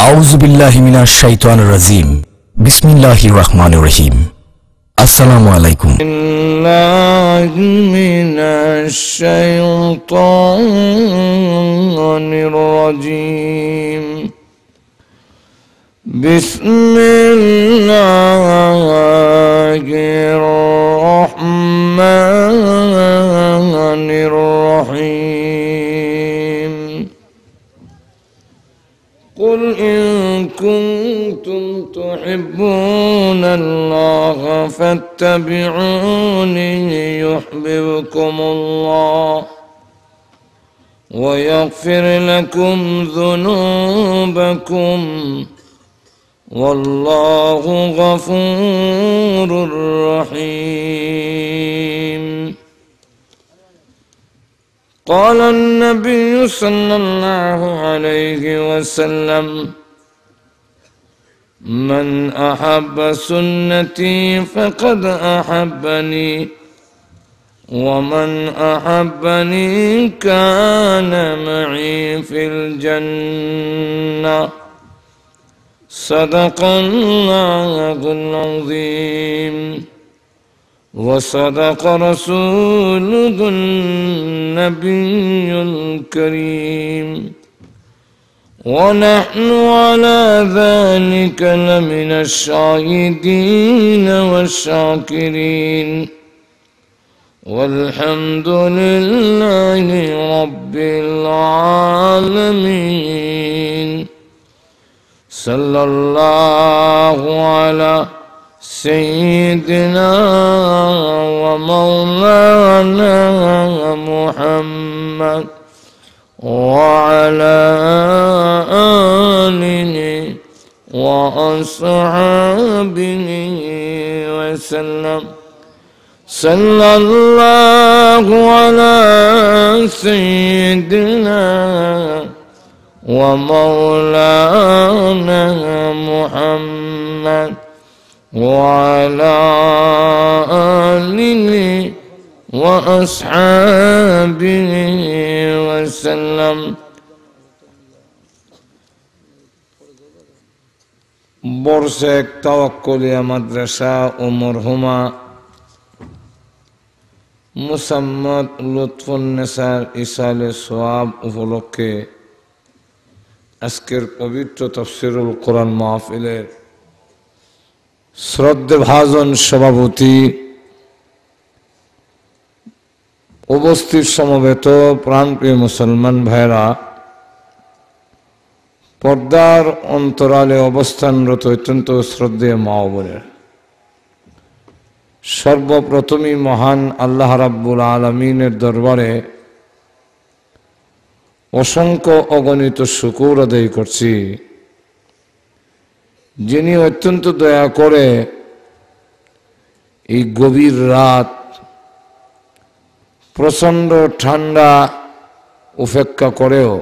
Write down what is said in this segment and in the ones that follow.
আউযু বিল্লাহি মিনাশ শাইতানির রাজিম। বিসমিল্লাহির রহমানির রহিম। আসসালামু আলাইকুম। বিল্লাহি মিনাশ শাইতানির রাজিম। বিসমিল্লাহির রহমানির রহিম। قل إن كنتم تحبون الله فاتبعوني يحببكم الله ويغفر لكم ذنوبكم والله غفور رحيم. قال النبي صلى الله عليه وسلم: من أحب سنتي فقد أحبني ومن أحبني كان معي في الجنة. صدق الله العظيم وصدق رسوله النبي الكريم ونحن على ذلك لمن الشاهدين والشاكرين والحمد لله رب العالمين. صلى الله على سيدنا ومولانا محمد وعلى آله وأصحابه وسلم. صلى الله على سيدنا ومولانا محمد وعلى آله وأصحابه وسلم. বর্ষেক তাওয়াক্কুলিয়া মাদ্রাসা ও মরহুমা মুসাম্মদ লুৎফুন্নেসার ইসালে সোয়াব উপলক্ষে আজকের পবিত্র তাফসীরুল কোরআন মাহফিলের শ্রদ্ধেভাজন সভাপতি, উপস্থিত সমবেত প্রাণপ্রিয় মুসলমান ভাইরা, পর্দার অন্তরালে অবস্থানরত অত্যন্ত শ্রদ্ধেয় মা ও বোনের, সর্বপ্রথমই মহান আল্লাহ রাব্বুল আলামিনের দরবারে অসংখ্য অগণিত শুকর আদায় করছি, যিনি অত্যন্ত দয়া করে এই গভীর রাত প্রচণ্ড ঠান্ডা উপেক্ষা করেও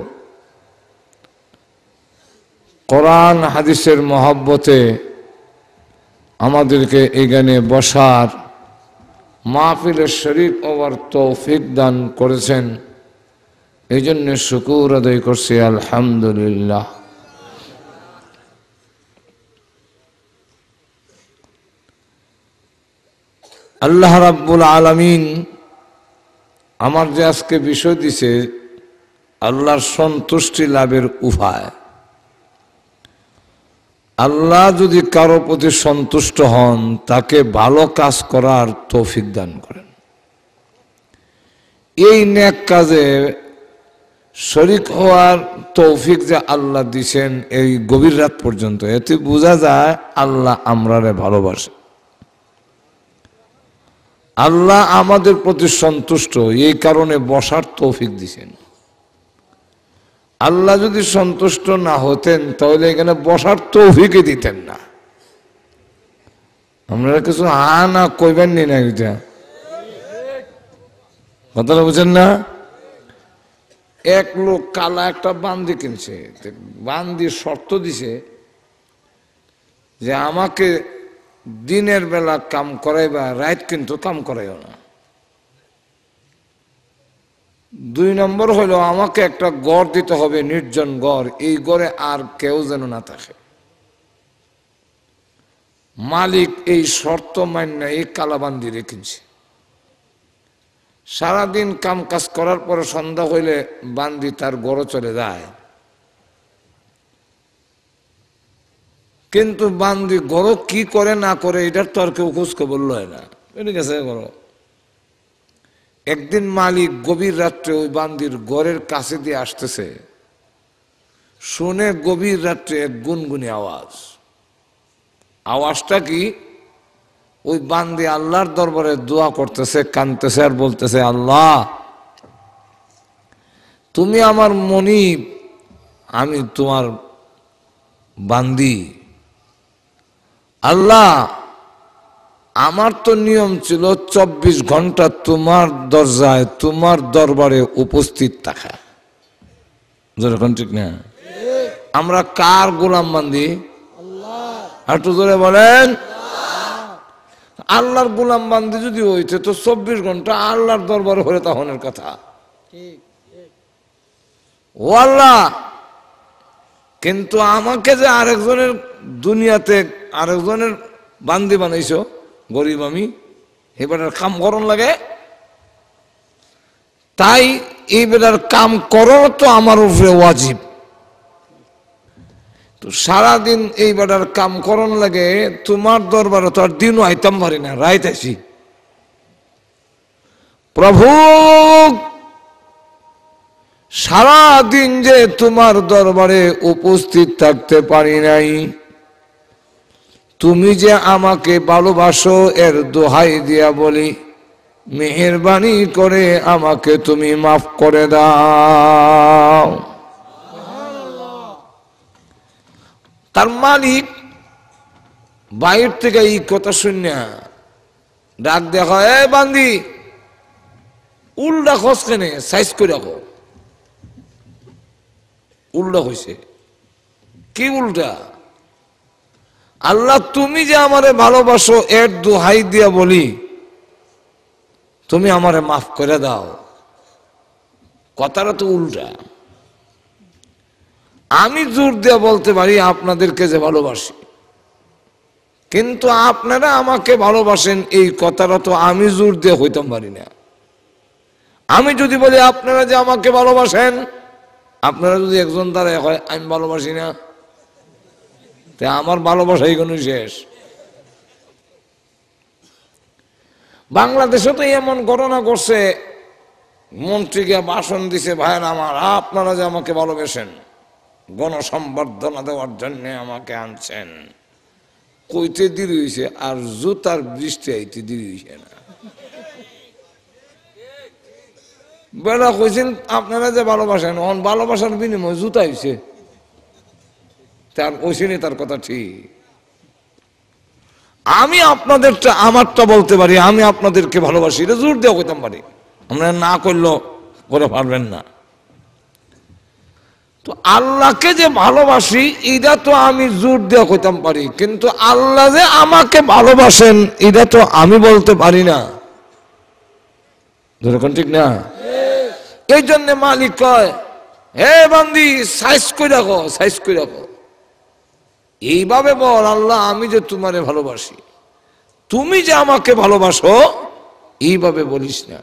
কোরআন হাদিসের মহব্বতে আমাদেরকে এখানে বসার মাহফিলের শরীক হওয়ার তৌফিক দান করেছেন। এই জন্য শুকর আদায় করছি আলহামদুলিল্লাহ। আল্লাহ রাব্বুল আলামিন আমার যে আজকে বিষয় দিছে আল্লাহর সন্তুষ্টি লাভের উপায়। আল্লাহ যদি কারো প্রতি সন্তুষ্ট হন তাকে ভালো কাজ করার তৌফিক দান করেন। এই নেক কাজে শরীক হওয়ার তৌফিক যে আল্লাহ দিছেন এই গভীর রাত পর্যন্ত, এতে বোঝা যায় আল্লাহ আমরারে ভালোবাসে। আল্লাহ আমাদের প্রতি সন্তুষ্ট, এই কারণে বসার তৌফিক দিছেন। আল্লাহ যদি সন্তুষ্ট না হতেন তাহলে এখানে বসার তৌফিকই দিতেন না। আমরা কিছু না কইবেন নি না, এটা কথাটা বুঝেন না? এক লোক কালা একটা বান্দি কিনছে, বান্দি শর্ত দিছে যে আমাকে দিনের বেলা কাম করাইবা, রাত কিন্তু কাম করাইও না। দুই নম্বর হলো আমাকে একটা ঘর দিতে হবে, নির্জন ঘর, এই ঘরে আর কেউ যেন না থাকে। মালিক এই শর্ত মান্য এই কালাবান্দি রেখেছে। সারাদিন কাম কাজ করার পরে সন্ধ্যা হইলে বান্দি তার ঘরে চলে যায়, কিন্তু বান্দি ঘর কি করে না করে এটার তো আর কেউ খোঁজ খবর লয় না। ঠিক আছে, একদিন মালিক গভীর রাত্রে ওই বান্দির ঘরের কাছে দিয়ে আসতেছে, শুনে গভীর রাত্রে এক গুনগুনি আওয়াজ। আওয়াজটা কি? ওই বান্দি আল্লাহর দরবারে দোয়া করতেছে, কাঁদতেছে আর বলতেছে, আল্লাহ তুমি আমার মনিব, আমি তোমার বান্দি। আল্লাহ আমার তো নিয়ম ছিল 24 ঘন্টা তোমার দরজায় তোমার দরবারে উপস্থিত থাকা। যেরকম ঠিক না? আমরা কার গোলাম বান্দি? একটু জোরে বলেন। আল্লাহর গোলাম বান্দি যদি হইতে তো 24 ঘন্টা আল্লাহর দরবারে হলে তখনের কথা। ও আল্লাহ, কিন্তু আমাকে যে আরেকজনের দুনিয়াতে আরেকজনের বান্দি বানাইছো, গরিব আমি, এবার কাম করন লাগে, তাই এইবার কাম করো তো আমার উপরে ওয়াজিব। তো সারাদিন এইবার কাম করন লাগে, তোমার দরবারে তো আর দিনও আইতাম পারি না, রাইত আইসি। প্রভু সারাদিন যে তোমার দরবারে উপস্থিত থাকতে পারি নাই, তুমি যে আমাকে ভালোবাসো এর দোহাই দিয়া বলি, মেহেরবানি করে আমাকে তুমি মাফ করে দাও। তার মালিক বাইর থেকে এই কথা শুনিয়া ডাক দেখা, এ বান্দি উল্টা খোঁজ কেনে সাইজ করে রাখো। উল্টা হয়েছে কি? উল্টা, আল্লাহ তুমি যে আমারে ভালোবাসো এর দোহাই দিয়া বলি, তুমি আমারে মাফ করে দাও। কথাটা তো উল্টা। আমি জোর দিয়ে বলতে পারি আপনাদেরকে যে ভালোবাসি, কিন্তু আপনারা আমাকে ভালোবাসেন এই কথাটা তো আমি জোর দিয়ে হইতাম পারি না। আমি যদি বলি আপনারা যে আমাকে ভালোবাসেন, আপনারা যদি একজন দ্বারা হয় আমি ভালোবাসি না, তা আমার ভালোবাসা এখনই শেষ। বাংলাদেশে তো এমন ঘটনা করছে, মন্ত্রীকে ভাষণ দিছে, ভাইয়ের আমার আপনারা যে আমাকে ভালোবাসেন, গণসম্বর্ধনা দেওয়ার জন্য আমাকে আনছেন, কইতে দেরি হয়েছে আর জুতার বৃষ্টি আইতে দেরি হয়েছে না। বেলা কইছেন আপনারা যে ভালোবাসেন, ভালোবাসার বিনিময় জুতা হয়েছে, তার ওইখানে তার কথা ঠিক। আমি আপনাদেরটা আমারটা বলতে পারি, আমি আপনাদেরকে ভালোবাসি, এটা জোর দেওয়া কইতাম পারি, আপনারা না করলেও করে পারবেন না। তো আল্লাহকে যে ভালোবাসি এটা তো আমি জোর দেওয়া কইতাম পারি, কিন্তু আল্লাহ যে আমাকে ভালোবাসেন এটা তো আমি বলতে পারি না। যেরকম ঠিক না? এই জন্য মালিক কয়, হে বান্দি সাইজ করে রাখো, সাইজ করে রাখো। এইভাবে বল, আল্লাহ আমি যে তোমারে ভালোবাসি, তুমি যে আমাকে ভালোবাসো, এইভাবে বলিস না।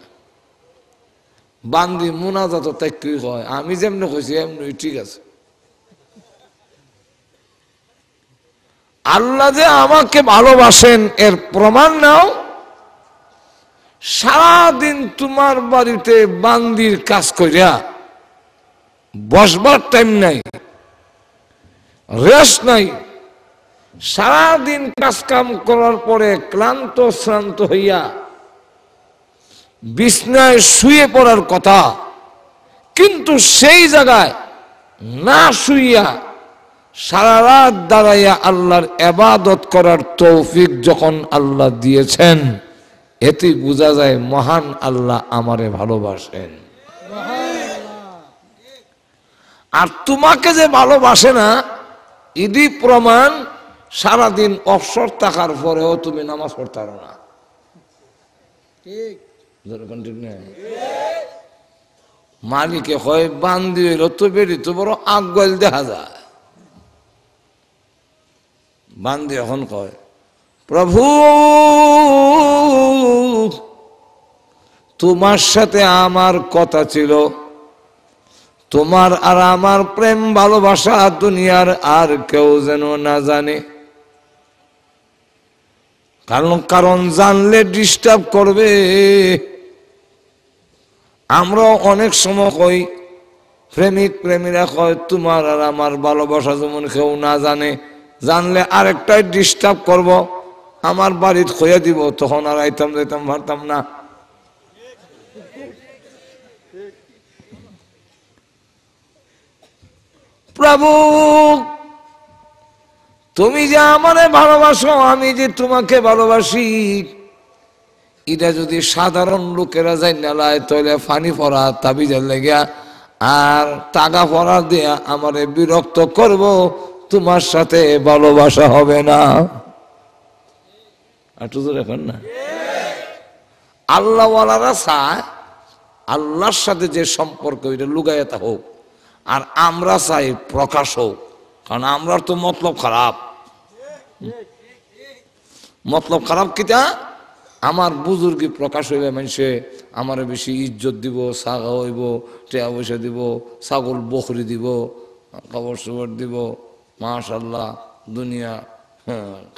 বান্দি মুনাজাত তাই কি হয়, আমি যেমনি কইছি এমনি ঠিক আছে। আল্লাহ যে আমাকে ভালোবাসেন এর প্রমাণ নাও। সারাদিন তোমার বাড়িতে বান্দির কাজ করিয়া বসবার টাইম নাই, রেস্ট নাই, সারাদিন কাজ কাম করার পরে ক্লান্ত শ্রান্ত হইয়া বিছনায় শুয়ে পড়ার কথা, কিন্তু সেই জায়গায় না শুইয়া সারা রাত দাঁড়াইয়া আল্লাহর ইবাদত করার তৌফিক যখন আল্লাহ দিয়েছেন, এতে বোঝা যায় মহান আল্লাহ আমারে ভালোবাসেন। আর তোমাকে যে ভালোবাসে না ইদি প্রমাণ, সারাদিন অবসর থাকার পরেও তুমি নামাজ পড়তে পারো না। ঠিক মালিকে হয় বান্দি হইল তো বেরি তো বড় আগুয়াল দেখা যায়। বান্দি এখন কয় প্রভু তোমার সাথে আমার কথা ছিল, তোমার আর আমার প্রেম ভালোবাসা দুনিয়ার আর কেউ যেন না জানে, কারণ জানলে ডিস্টার্ব করবে। আমরা অনেক সময় কই, প্রেমিক প্রেমীরা কয় তোমার আর আমার ভালোবাসা যেমন কেউ না জানে, জানলে আরেকটাই ডিস্টার্ব করব, আমার বাড়িত খোয়া দিব, তখন আর আইতাম যাইতাম পারতাম না। প্রভু তুমি যে আমারে ভালোবাসো, আমি যে তোমাকে ভালোবাসি, এটা যদি সাধারণ লোকেরা যাই নালায় তাহলে ফানি পড়া তাবিজের লেগা আর টাকা পড়া দিয়া আমারে বিরক্ত করব, তোমার সাথে ভালোবাসা হবে না। এখন না আল্লাহওয়ালারা চায় আল্লাহর সাথে যে সম্পর্ক এটা লুগাইয়া হোক, আর আমরা চাই প্রকাশ হোক, কারণ আমরার তো মতলব খারাপ। মতলব খারাপ কিটা, আমার বুজুর্গি প্রকাশ হইলে মানুষে আমার বেশি ইজ্জত দিব, ছাগা হইব, টেয়া পয়সা দিব, ছাগল বকরি দিব, কাপড় চোপড় দিব, মাশাআল্লাহ দুনিয়া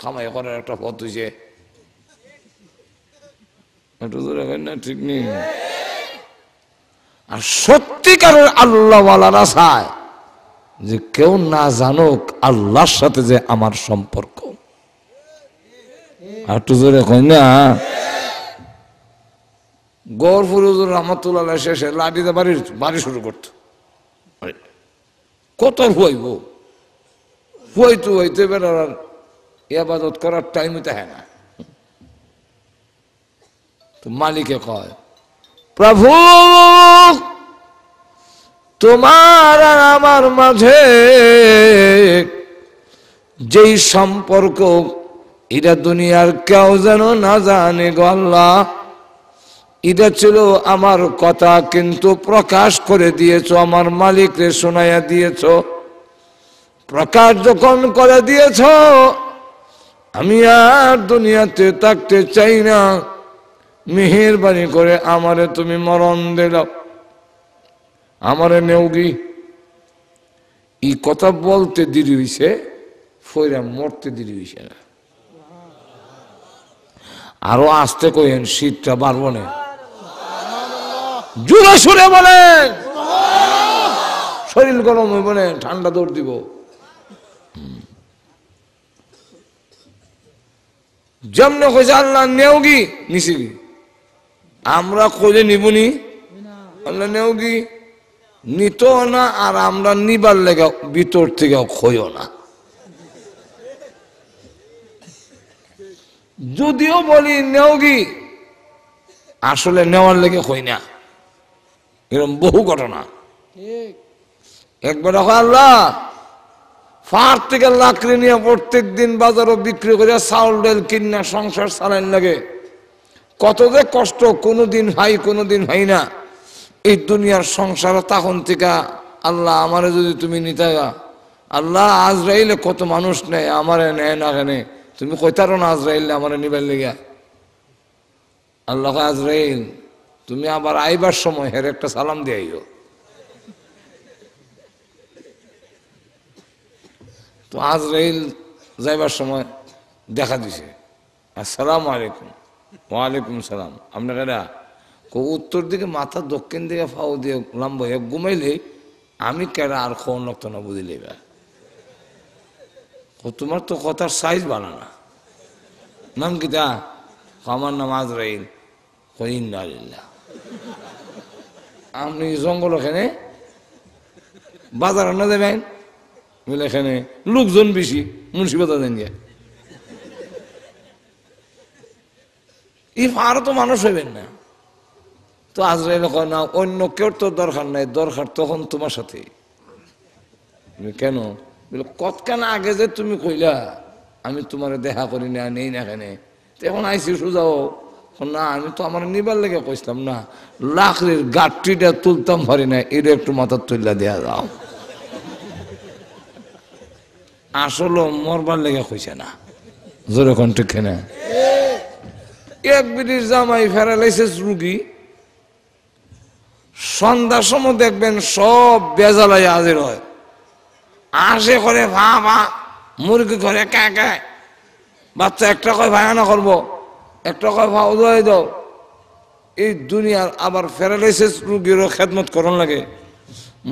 কামাই করার একটা পথ হয়েছে। না ঠিক নেই। আর সত্যিকারের আল্লাহওয়ালারা চায় যে কেউ না জানুক আল্লাহর সাথে যে আমার সম্পর্ক। আর একটু জোরে কই না। গৌরপুর হুজুর রহমতুল্লাহ শেষে লাঠিতে বাড়ি শুরু করতো, কত হুয়াইব, হুয়াইতে বেড়ার ইবাদত করার টাইমই থাকে না। তো মালিকে কয় প্রভু তোমার আর আমার মাঝে যেই সম্পর্ক, এটা দুনিয়ার কেউ যেন না জানে গো আল্লাহ। এটা ছিল আমার কথা, কিন্তু প্রকাশ করে দিয়েছ, আমার মালিকরে শোনাইয়া দিয়েছ। প্রকাশ যখন করে দিয়েছ, আমি আর দুনিয়াতে থাকতে চাই না, মেহেরবানি করে আমারে তুমি মরণ দিলাও, আমারে নেওগি। এই কথা বলতে দেরি হইছে, ফইরা মরতে দেরি হইছে না। আরো আসতে কইেন, শীতটা বাড়বো না। জোরে সুরে বলেন, শরীর গরম হইব না, ঠান্ডা দৌড় দিব। যেমন কইছে আল্লাহ নেওগি, নিছি কি আমরা কইলে নিবনি, আল্লাহ নেওগি নিত না, আর আমরা নিবার লেগে ভিতর থেকে খইও না। যদিও বলি নেওগি, আসলে নেওয়ার লেগে হই না। এরকম বহু ঘটনা। একবার আল্লাহ ফার থেকে লাকড়ি নিয়ে প্রত্যেক দিন বাজারও বিক্রি করে চাউল ডাল কিনা সংসার চালাইন লাগে, কত যে কষ্ট, কোনোদিন ভাই কোনোদিন ভাই না এই দুনিয়ার সংসার। তখন থেকে আল্লাহ আমারে যদি তুমি নিতে, আল্লাহ আজরাইলে কত মানুষ নেয়, আমারে নেয় না, কেন তুমি কইতারো না আজরাইলে আমারে নিবার লেগে। আল্লাহ আজরাইল তুমি আবার আইবার সময় হের একটা সালাম দিয়ে আইও। তো আজরাইল যাইবার সময় দেখা দিছে, আসসালামু আলাইকুম। ওয়ালাইকুম সালাম। আপনারা উত্তর দিকে মাথা, দক্ষিণ দিকে ফাও দিয়ে লম্বা ঘুমাইলে আমি কেডা আর কোন লাগতো না বুঝিলে। তোমার তো কথার সাইজ বানানা। নাম কি তা? আমার নাম আজরাইল। আপনি জঙ্গল ওখানে বাজার না দেবেন, এখানে লোকজন বেশি, মুন্সিপাতা দেন গিয়া আরো তো মানুষ হইবেন না। তো আজরাইল কয় না, অন্য কেউ তো দরকার নাই, দরকার তখন তোমার সাথে। কেন? কতখান আগে যে তুমি কইলা আমি তোমার দেখা করি না, নেই না, কেন এখন আইসি সুজাও না আমি তো আমার নিবার লেগে কইছিলাম না, লাকড়ির গাঠটিটা তুলতাম পারি না, এটা একটু মাথা তুললা দেয়া যাও। আসলে মরবার লেগে কইছে না, জোরে কোন ঠিক না। এক বিটির জামাই প্যারালাইসিস রুগী, সন্ধ্যার সময় দেখবেন সব বেজালাই হাজির হয়, আসে করে ভা ভা, মুরগি করে কা কা, বাচ্চা একটা কয় ভায়ানা করবো, একটা কয় ভা উদয় দাও। এই দুনিয়ার আবার প্যারালাইসিস রুগীরও খেদমত করন লাগে।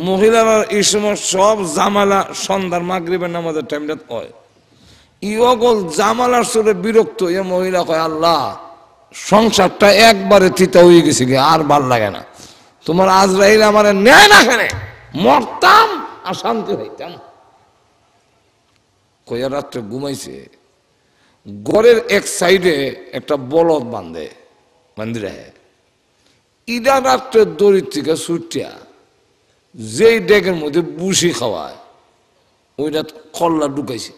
মহিলারা এই সময় সব জামালা সন্ধ্যার মাগরিবের নামাজের টাইমটা হয়, ইগল জামালার সুরে বিরক্ত। এ মহিলা কয় আল্লাহ সংসারটা একবারে তিতা হয়ে গেছে, আর ভাল লাগে না, তোমার আজরাইল আমার নেয় না, কেন মরতাম আর শান্তি হইতাম। কয়া রাত্রে ঘুমাইছে, ঘরের এক সাইডে একটা বলদ বান্ধে ইডা রাত্রে দড়ির থেকে ছুটিয়া যেই ডেকের মধ্যে বুসি খাওয়ায় ওইটা কল্লা ঢুকাইছে,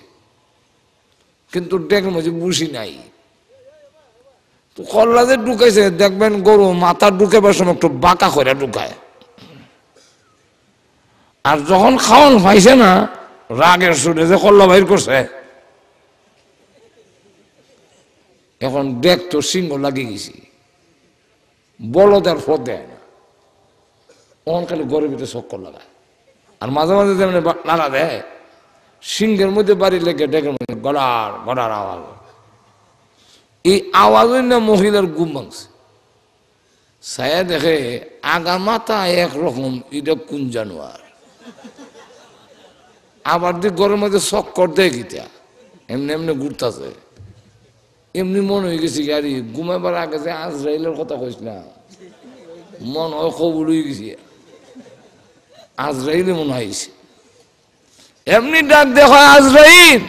কিন্তু ডেকের মধ্যে বুসি নাই। তো কল্লা যে ঢুকাইছে দেখবেন গরু মাথা ঢুকাবার সময় একটু বাঁকা করে ঢুকায়, আর যখন খাওয়ান পাইছে না রাগের সুরে যে কল্লা বাইর করছে, এখন ডেক তো সিংহ লাগিয়ে গেছি, বলদের ফদ দেয় না, তখন খালি গরের ভিতরে চক্কর লাগায়, আর মাঝে মাঝে যেমন নাড়া দেয় সিংহের মধ্যে বাড়ি লেগে ডেকের মধ্যে গড়ার গড়ার আওয়াজ। এই আওয়াজই না মহিলার ঘুম ভাঙছে, ছায়া দেখে আগা মাথা একরকম, এটা কোন জানোয়ার, আবার দিয়ে ঘরের মধ্যে চক্কর দেয় গীতা, এমনি এমনি ঘুরতেছে। এমনি মনে হয়ে গেছি গাড়ি ঘুমাইবার আগে যে আজরাইলের কথা কইস না, মন হয় কবুল হয়ে গেছি, আজরাইলে মনে হয়েছে। এমনি ডাক দেখো আজরাইল,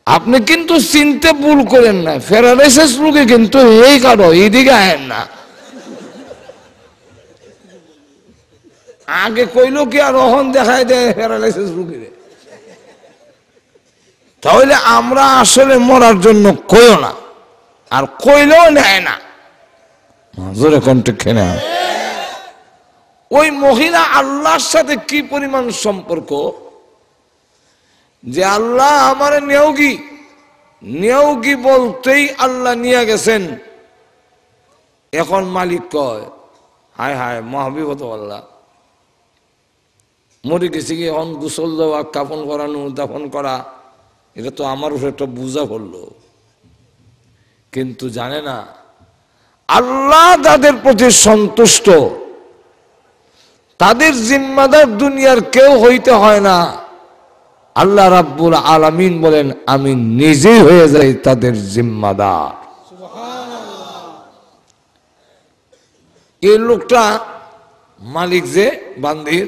আপনি কিন্তু চিনতে ভুল করেন না, প্যারালাইসিস রোগী কিন্তু এই কারো এইদিকে আয়েন না। আগে কইলো কি আর অহন দেখায় দেয় প্যারালাইসিস রোগীরে। তাহলে আমরা আসলে মরার জন্য কইও না, আর কইলেও নেয় না, জোরে কণ্ঠে না। ওই মহিলা আল্লাহর সাথে কি পরিমাণ সম্পর্ক, যে আল্লাহ আমার নেওগি বলতেই আল্লাহ নিয়ে গেছেন। এখন মালিক কয় হায় হায় মহাবিব তো আল্লাহ মরে গেছে কি, এখন গোসল দেওয়া, কাফন করানো, দাফন করা, এটা তো আমার উপরে একটা বোঝা পড়লো। কিন্তু জানে না আল্লাহ তাদের প্রতি সন্তুষ্ট, তাদের জিম্মাদার দুনিয়ার কেউ হইতে হয় না। আল্লাহ রাব্বুল আলামিন বলেন আমি নিজেই হয়ে যাই তাদের জিম্মাদার। এই লোকটা মালিক যে বান্দির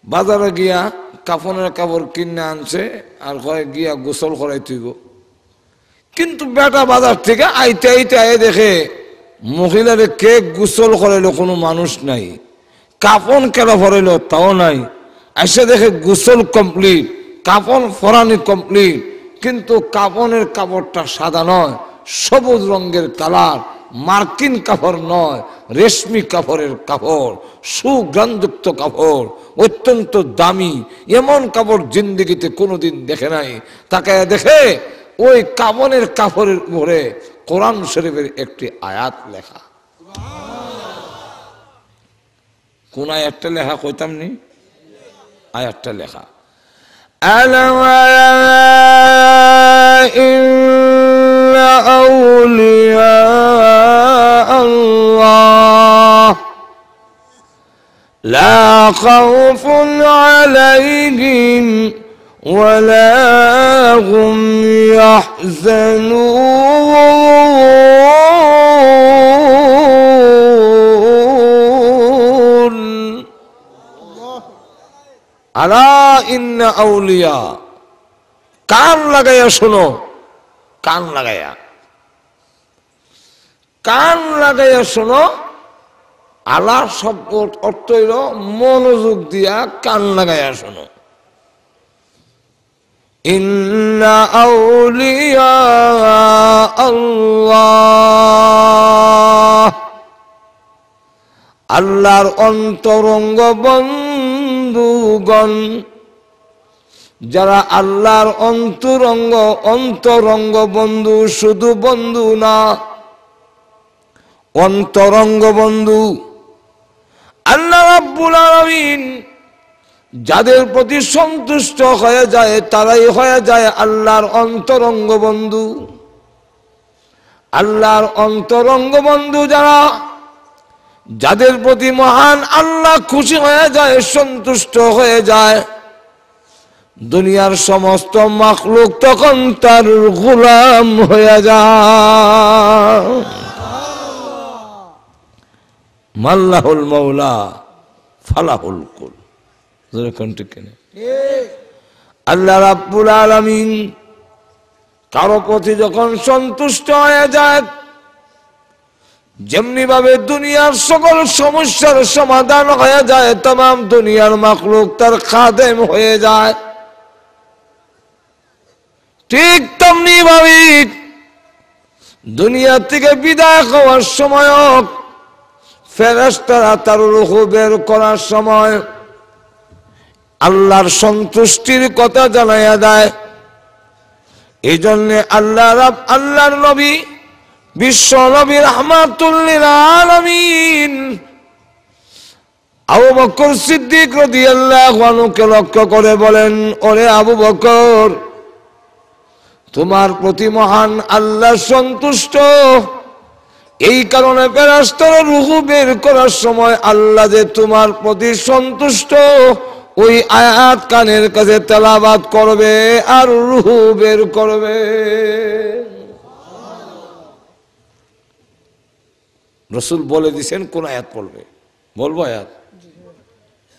বাজারে গিয়া কাফনের কাপড় কিনে আনছে, আর কয় গিয়া গোসল করাই তুইব। কিন্তু বেটা বাজার থেকে আইতে আইতে আয় দেখে মহিলারে কে গোসল করাইলো কোনো মানুষ নাই, কাফন কেন ভরাইলো তাও নাই। এসে দেখে গোসল কমপ্লিট, কাফন ফরানি কমপ্লিট, কিন্তু কাফনের কাপড়টা সাদা নয়, সবুজ রঙের কালার, মার্কিন কাপড় নয়, রেশমি কাপড়ের কাপড়, সুগন্ধযুক্ত কাপড়, অত্যন্ত দামি। এমন কাপড় জিন্দিগিতে কোনোদিন দেখে নাই। তাকে দেখে ওই কাফনের কাপড়ের উপরে কোরআন শরীফের একটি আয়াত লেখা। কোন আয়াতটা লেখা কইতাম নি, আয়াতটা লেখা আলা ইন্না আউলিয়া আল্লাহ লা খাউফুন আলাইহিম ওয়ালা হুম ইয়াহজানুন। আলা ইন্না আউলিয়া, কান লাগাইয়া শোনো, কান লাগাইয়া শোনো। আলা শব্দ অর্থ হইল মনোযোগ দিয়া কান লাগাইয়া শোনো। ইন্না আউলিয়া আল্লাহ, আল্লাহর অন্তরঙ্গ বন্ধুগণ, যারা আল্লাহর অন্তরঙ্গ বন্ধু, শুধু বন্ধু না, অন্তরঙ্গ বন্ধু। আল্লাহ রাব্বুল আলামিন যাদের প্রতি সন্তুষ্ট হয়ে যায় তারাই হয়ে যায় আল্লাহর অন্তরঙ্গ বন্ধু। আল্লাহর অন্তরঙ্গ বন্ধু যারা, যাদের প্রতি মহান আল্লাহ খুশি হয়ে যায়, সন্তুষ্ট হয়ে যায়, দুনিয়ার সমস্ত মাখলুক তখন তার গোলাম হয়ে যায়। মাল্লাহুল মাওলা ফালাহুল কুল। আল্লাহ রাব্বুল আলামিন কারো প্রতি যখন সন্তুষ্ট হয়ে যায়, যেমনি ভাবে দুনিয়ার সকল সমস্যার সমাধান হয়ে যায়, तमाम দুনিয়ার মাখলুক তার খাদেম হয়ে যায়, ঠিক তেমনি ভাবে দুনিয়া থেকে বিদায় হওয়ার সময় ফেরেশতারা তার রূহ বের করার সময় আল্লাহর সন্তুষ্টির কথা জানাইয়া দেয়। এই জন্য আল্লাহর নবী, বিশ্ব নবী রাহমাতুল লিল আলামিন আবু বকর সিদ্দিক রাদিয়াল্লাহু আনহুকে লক্ষ্য করে বলেন, ওরে আবু বকর, তোমার প্রতি মহান আল্লাহ সন্তুষ্ট, এই কারণে ফেরেশতারা রূহ বের করার সময় আল্লাহ যে তোমার প্রতি সন্তুষ্ট, ওই আয়াত কানের কাছে তেলাওয়াত করবে আর রূহ বের করবে। রাসূল বলে দিয়েছেন কোন আয়াত পড়বে, বলবো আয়াত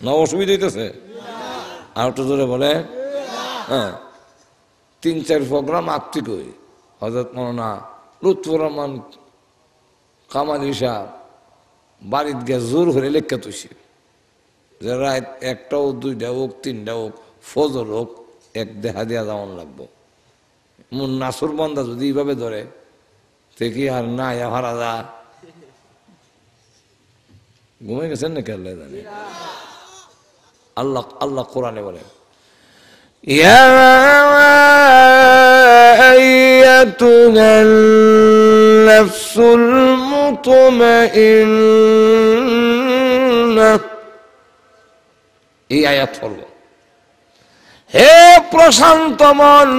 না? অসুবিধা হইতেছে? আর একটু জোরে বলে। হ্যাঁ, 3-4 প্রোগ্রাম আত্মিক হই। হযরত মাওলানা লুৎফুর রহমান কামালি সাহেব বাড়িত গিয়ে জোর হয়ে লেখা তুইছে যে রাত 1টা হোক, 2টা হোক, 3টা হোক, ফজর হোক, এক দেখা দিয়া যাওয়ান লাগবো। মন নাসুর বন্দা যদি এইভাবে ধরে তে কি আর না হারা যা ঘুমে গেছেন না কেন জানি। আল্লাহ কোরআনে বলে, ইয়া আইয়াতুহান নাফসুল মুতমাইন্নাহ। এই আয়াত পড়ব, হে প্রশান্ত মন,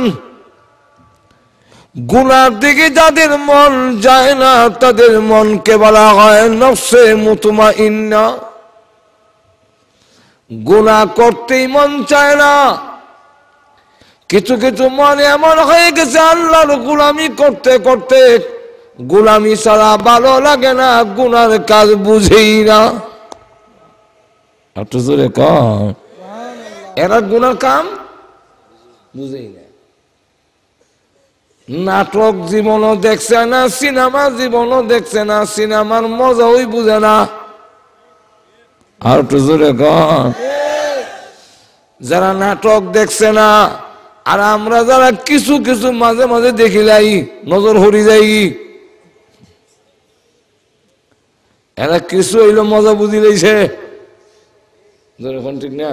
গুনার দিকে যাদের মন যায় না তাদের মনকে বলা হয় নফসে মুতমাইন্না। গুনাহ করতেই মন চায় না, কিছু কিছু মন এমন হয়ে গেছে আল্লাহর গোলামি করতে করতে গোলামি ছাড়া ভালো লাগে না, গুনার কাজ বুঝেই না। একটু জোরে কর, এরা গুনার কাম বুঝেই না। নাটক জীবনও দেখছে না, সিনেমা জীবনও দেখছে না, সিনেমার মজা ওই বুঝে না। আর একটু জোরে কর, যারা নাটক দেখছে না আর আমরা যারা কিছু কিছু মাঝে মাঝে দেখিলাই নজর হরি যাই, এরা কিছু হইলো মজা বুঝি লাইছে, ঠিক না?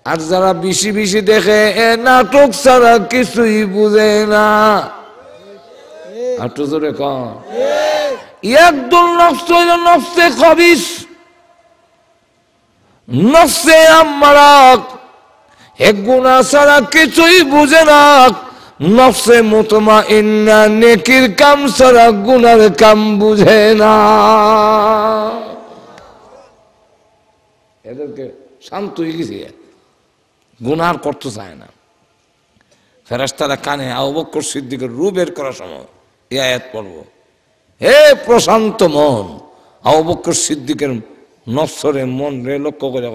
আর যারা বেশি বেশি দেখে এ নাটক ছাড়া কিছুই বুঝে না। একটু জোরে কর, একদল নফস হইল নফসে খবিস, নফসে আম্মারা, এক গুনাহ ছাড়া কিছুই বুঝে না। নফসে মুতমাইন্না নেকির কাম ছাড়া গুনার কাম বুঝে না। এদেরকে শান্ত হয়ে গেছে, গুনার করতে চায় না। ফেরেশতারা কানে আবু বকর সিদ্দিকের রূহ বের করার সময় এই আয়াত পড়ব, হে প্রশান্ত মন। আবু বকর সিদ্দিকের নফসরে মন রে লক্ষ্য করে,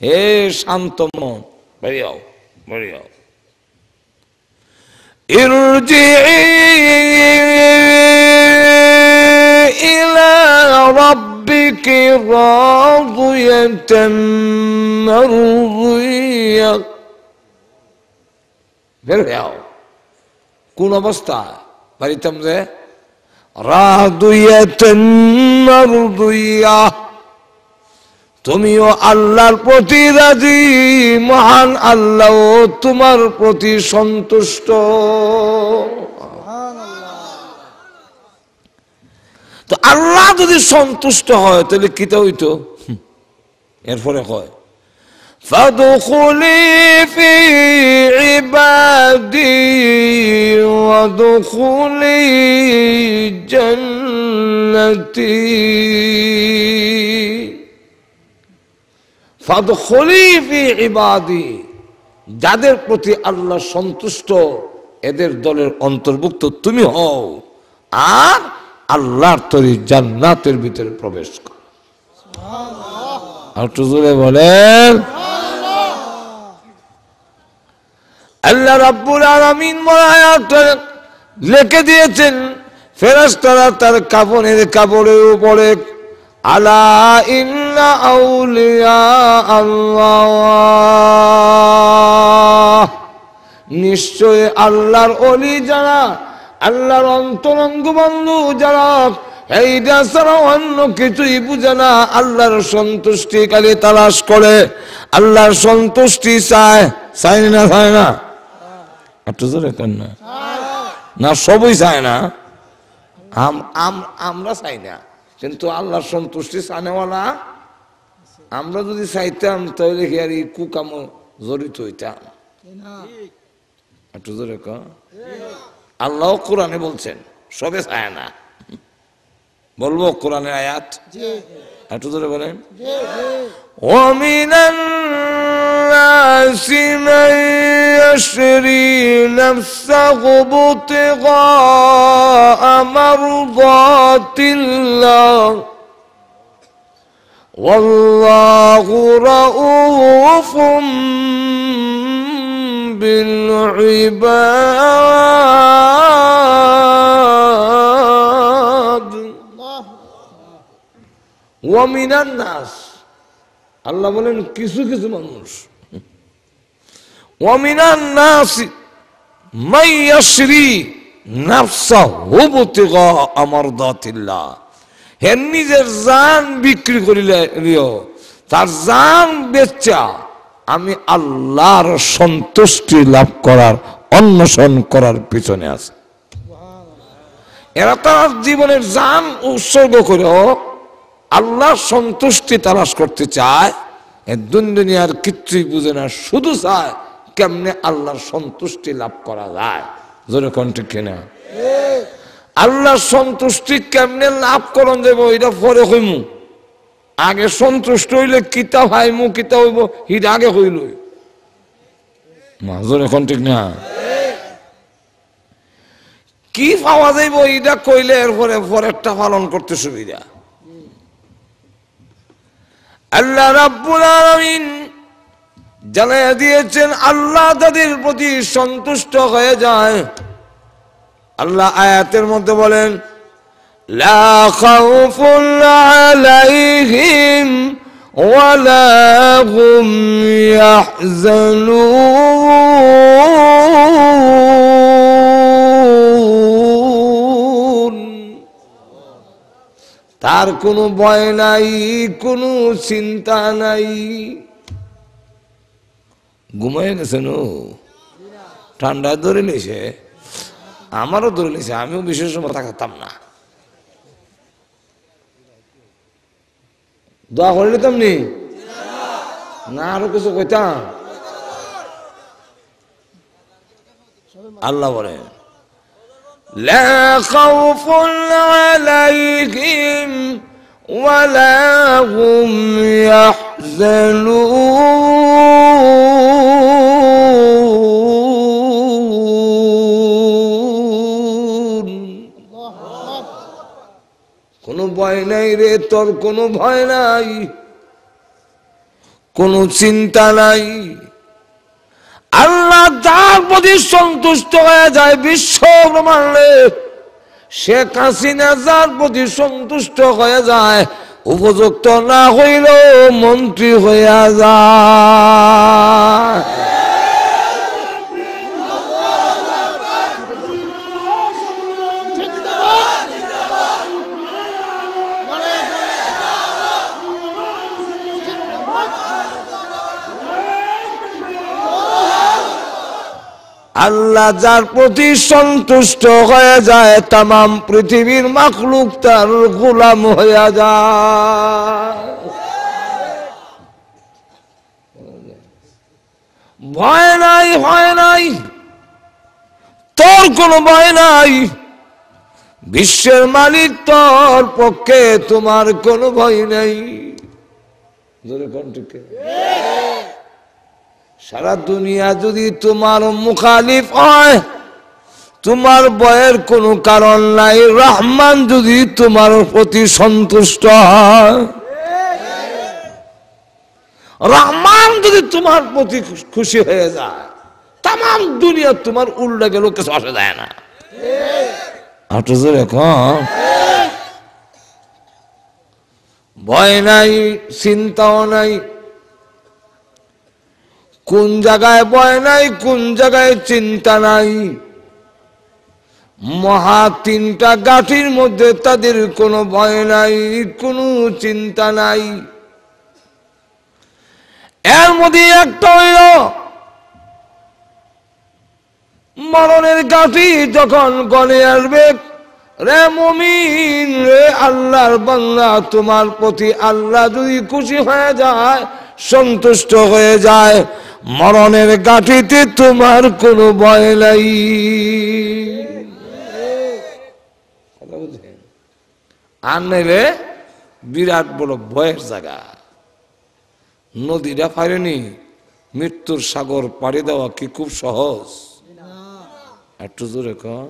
হে শান্ত মন, বেরিয়ে বেরিয়ে ইরজিই ইলা রাব্বিকি রাদিয়াতাম মারদিয়া। বের হও। কোন অবস্থা? বাড়িতাম যে রাদুয়াতান মারদুইয়া, তুমিও আল্লাহর প্রতি রাজি, মহান আল্লাহ তোমার প্রতি সন্তুষ্ট। তো আল্লাহ যদি সন্তুষ্ট হয় তাহলে কিটা হইতো? এরপরে কয় ফাদখুলি ফি ইবাদি ওয়াদখুলি জান্নাতি। ফাদখুলি ফি ইবাদি, যাদের প্রতি আল্লাহ সন্তুষ্ট এদের দলের অন্তর্ভুক্ত তুমি হও, আর আল্লাহর তৈরি জান্নাতের ভিতরে প্রবেশ করো। আর একটু জোরে বলেন আল্লাহ রাব্বুল আলামিন আয়াতে লিখে দিয়েছেন, ফেরেশতারা তার কাপড়ের উপরে আলা ইন্না আউলিয়া আল্লাহ, নিশ্চয় আল্লাহর ওলি যারা, আল্লাহর অন্তরঙ্গ বন্ধু যারা, এইটা ছাড়া অন্য কিছুই বুঝে না, আল্লাহর সন্তুষ্টি খালি তালাশ করে, আল্লাহর সন্তুষ্টি চায়। চায় না? চায় না? একটু জোরে কেন না? না সবই চায় না, আমরা চাই না, কিন্তু আল্লাহর সন্তুষ্টি চানেওয়ালা আমরা যদি চাইতাম তাহলে কি আর এই কুকাম জড়িত হইতাম? একটু জোরে কর। আল্লাহ কোরআনে বলছেন সবে চায় না। বলবো কোরআনের আয়াত, একটু ধরে বলেন ওয়ামিনান নাসি মান ইয়াশরি নাফসাহু ইবতিগা মারদাতিল্লাহ ওয়াল্লাহু রাউফুম বিল ইবাদ। ওয়ামিনান নাস, আল্লাহ বলেন কিছু কিছু মানুষ, ওয়ামিনান নাস মান ইয়াশরি নাফসাহু ইবতিগা মারদাতিল্লাহ, হে নিজের জান বিক্রি করিলেও তার জান বেচা আমি আল্লাহর সন্তুষ্টি লাভ করার অন্বেষণ করার পিছনে আছে। এরা তার জীবনের জান উৎসর্গ করেও আল্লাহর সন্তুষ্টি তালাশ করতে চায়, দুনিয়ার কিচ্ছুই বুঝে না, শুধু চায় কেমনে আল্লাহর সন্তুষ্টি লাভ করা যায়। জোরে কোন ঠিক কিনা? আল্লাহর সন্তুষ্টি কেমনে লাভ করন যাবো এটা পরে হইমু, আগে সন্তুষ্ট হইলে কিতাব হাইমু, কিতাব হইব হিট আগে হইল। জোরে কোন ঠিক না? কি পাওয়া যাইব এটা কইলে এরপরে পরেরটা পালন করতে সুবিধা। আল্লাহ রাব্বুল আলামিন জানাইয়া দিয়েছেন আল্লাহ তাদের প্রতি সন্তুষ্ট হয়ে যায়। আল্লাহ আয়াতের মধ্যে বলেন লা খাউফুন আলাইহিম ওয়ালা হুম ইয়াহজানুন, তার কোনো ভয় নাই, কোনো চিন্তা নাই। ঘুমাই গেছেন? ঠান্ডা ধরে নিছে, আমারও ধরে নিছে, আমিও বিশেষ সময় থাকতাম না। দোয়া করে নিতাম নি না আরো কিছু কইতাম? আল্লাহ বলেন লা খাউফুন আলাইহিম ওয়ালা হুম ইয়াহজানুন, কোনো ভয় নাই রে, তোর কোনো ভয় নাই, কোনো চিন্তা নাই। আল্লাহ যার প্রতি সন্তুষ্ট হয়ে যায় বিশ্ব ব্রহ্মাণ্ডে, শেখ হাসিনা যার প্রতি সন্তুষ্ট হয়ে যায়, উপযুক্ত না হইলেও মন্ত্রী হইয়া যায়। আল্লাহ যার প্রতি সন্তুষ্ট হয়ে যায় তামাম পৃথিবীর মাখলুক তার গোলাম হয়ে যায়। ভয় নাই, ভয় নাই, তোর কোনো ভয় নাই। বিশ্বের মালিক তোর পক্ষে, তোমার কোনো ভয় নাই। সারা দুনিয়া যদি তোমার মুখালিফ হয়, তোমার ভয়ের কোনো কারণ নাই। রহমান যদি তোমার প্রতি সন্তুষ্ট হয়, রহমান যদি তোমার প্রতি খুশি হয়ে যায়, তাম দুনিয়া তোমার উল্টা গেল কিছু আসে যায় না। ভয় নাই, চিন্তাও নাই। কোন জায়গায় ভয় নাই, কোন জায়গায় চিন্তা নাই। মহা তিনটা গাঠির মধ্যে তাদের কোনো ভয় নাই, কোনো চিন্তা নাই। এর মধ্যে একটা হইল মরণের গাঠি যখন গলে আসবে, রে মুমিন, রে আল্লাহর বান্দা, তোমার প্রতি আল্লাহ যদি খুশি হয়ে যায়, সন্তুষ্ট হয়ে যায়, মরণের গাঠিতে তোমার কোনো ভয় নাই। আর নাইলে বিরাট বড় ভয়ের জায়গা। নদীটা পারেনি, মৃত্যুর সাগর পাড়ি দেওয়া কি খুব সহজ? একটু জোরে কন।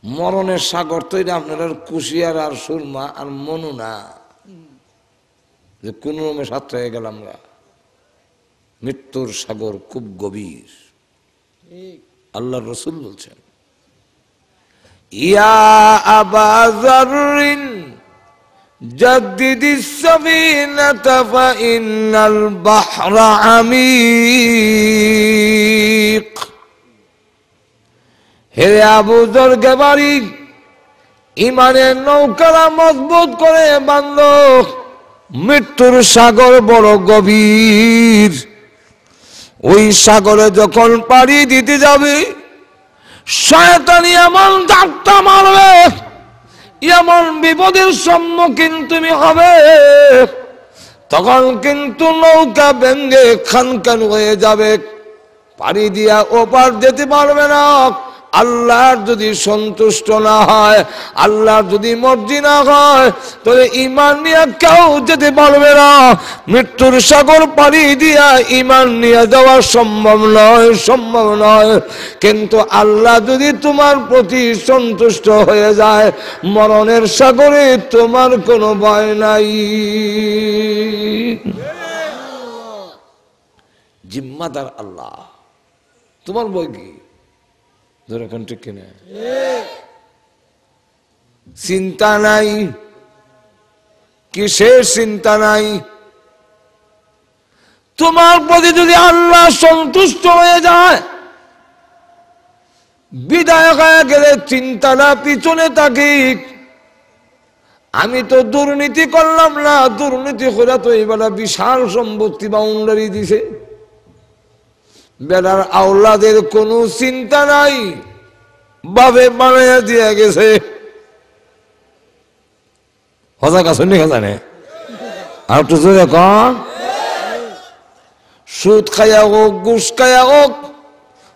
মরণের সাগর তো এটা আপনার কুশিয়ার আর সুরমা আর মনু না, যে কোন রকমে সাঁতরে গেলাম। মৃত্যুর সাগর খুব গভীর। আল্লাহর রাসূল বলছেন, ইয়া আবা যাররিন জাদ্দিদিস সাফিনাতা ফা ইন্নাল বাহরা আমিক। হে আবু যর গেফারি, ইমানের নৌকা মজবুত করে বাঁধো, মৃত্যুর সাগর বড় গভীর। ওই সাগরে যখন পাড়ি দিতে যাবে, শয়তান এমন ধাক্কা মারবে, এমন বিপদের সম্মুখীন তুমি হবে, তখন কিন্তু নৌকা ভেঙ্গে খানখান হয়ে যাবে, পাড়ি দিয়া ওপার যেতে পারবে না। আল্লাহর যদি সন্তুষ্ট না হয়, আল্লাহর যদি মর্জি না হয়, তাহলে ঈমান নিয়ে কেউ যেতে পারবে না। মৃত্যুর সাগর পাড়ি দিয়া ঈমান নিয়ে যাওয়া সম্ভব নয়, সম্ভব নয়। কিন্তু আল্লাহ যদি তোমার প্রতি সন্তুষ্ট হয়ে যায়, মরণের সাগরে তোমার কোনো ভয় নাই। জিম্মাদার আল্লাহ, তোমার ভয় কি? ঠিক কিনা? চিন্তা নাই, কিসের চিন্তা নাই? তোমার প্রতি যদি আল্লাহ সন্তুষ্ট হয়ে যায়, বিদায় হয়ে গেলে চিন্তাটা পিছনে থাকি। আমি তো দুর্নীতি করলাম না, দুর্নীতি করে তো এবার বিশাল সম্পত্তি বাউন্ডারি দিছে। বেলার আওলাদের কোনো চিন্তা নাই, বাবে বানাইয়া দিয়া গেছে। হজা কাছনি জানে আর একটু জোরে কন। সুদ খাইয়া হোক, ঘুষ খাইয়া হোক,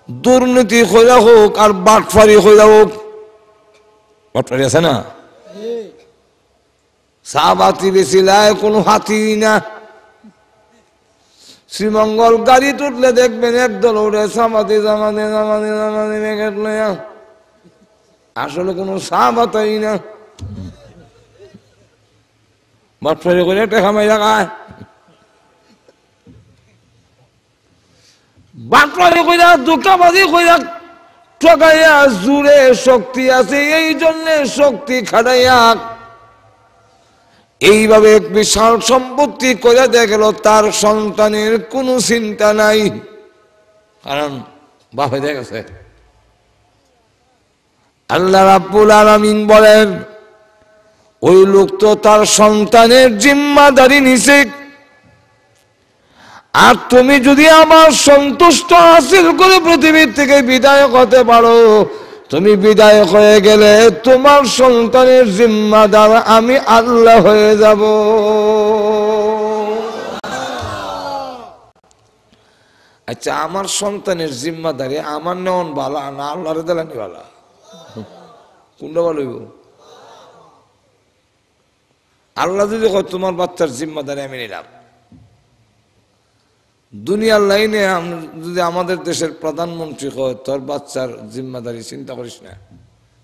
দুর্নীতি হইয়া হোক, আর বাটফারি হইয়া হোক। বাটফারি আছে না? চা বাতি বেশি লাই, কোনো হাতি না। শ্রীমঙ্গল গাড়ি তুললে দেখবেন একদল ওরে সামাদি জামাদি জামাদি জামাদি মেঘেট লইয়া, আসলে কোনো চা বাতাই না। বাটফারি করে টেকা মাইরা খায়, বাটফারি কইরা ধোঁকাবাজি কইরা ঠকাইয়া জুড়ে শক্তি আছে, এই জন্যে শক্তি খাটাইয়া এইভাবে বিশাল সম্পত্তি করে দেখল, তার সন্তানের কোনো চিন্তা নাই, কারণ বাপে দেখেছে। আল্লাহ রাব্বুল আলামিন বলেন, ওই লোক তো তার সন্তানের জিম্মাদারি নিছে, আর তুমি যদি আমার সন্তুষ্ট হাসিল করে পৃথিবীর থেকে বিদায় হতে পারো, তুমি বিদায় হয়ে গেলে তোমার সন্তানের জিম্মাদার আমি আল্লাহ হয়ে যাব। আচ্ছা, আমার সন্তানের জিম্মাদারি আমার নেওয়ান ভালো না আল্লাহরে দেলানি ভালো? কোনটা ভালো হইব? আল্লাহ যদি কয় তোমার বাচ্চার জিম্মাদারি আমি নিলাম, দুনিয়ার লাইনে যদি আমাদের দেশের প্রধানমন্ত্রী কয় তোর বাচ্চার জিম্মাদারি চিন্তা করিস না,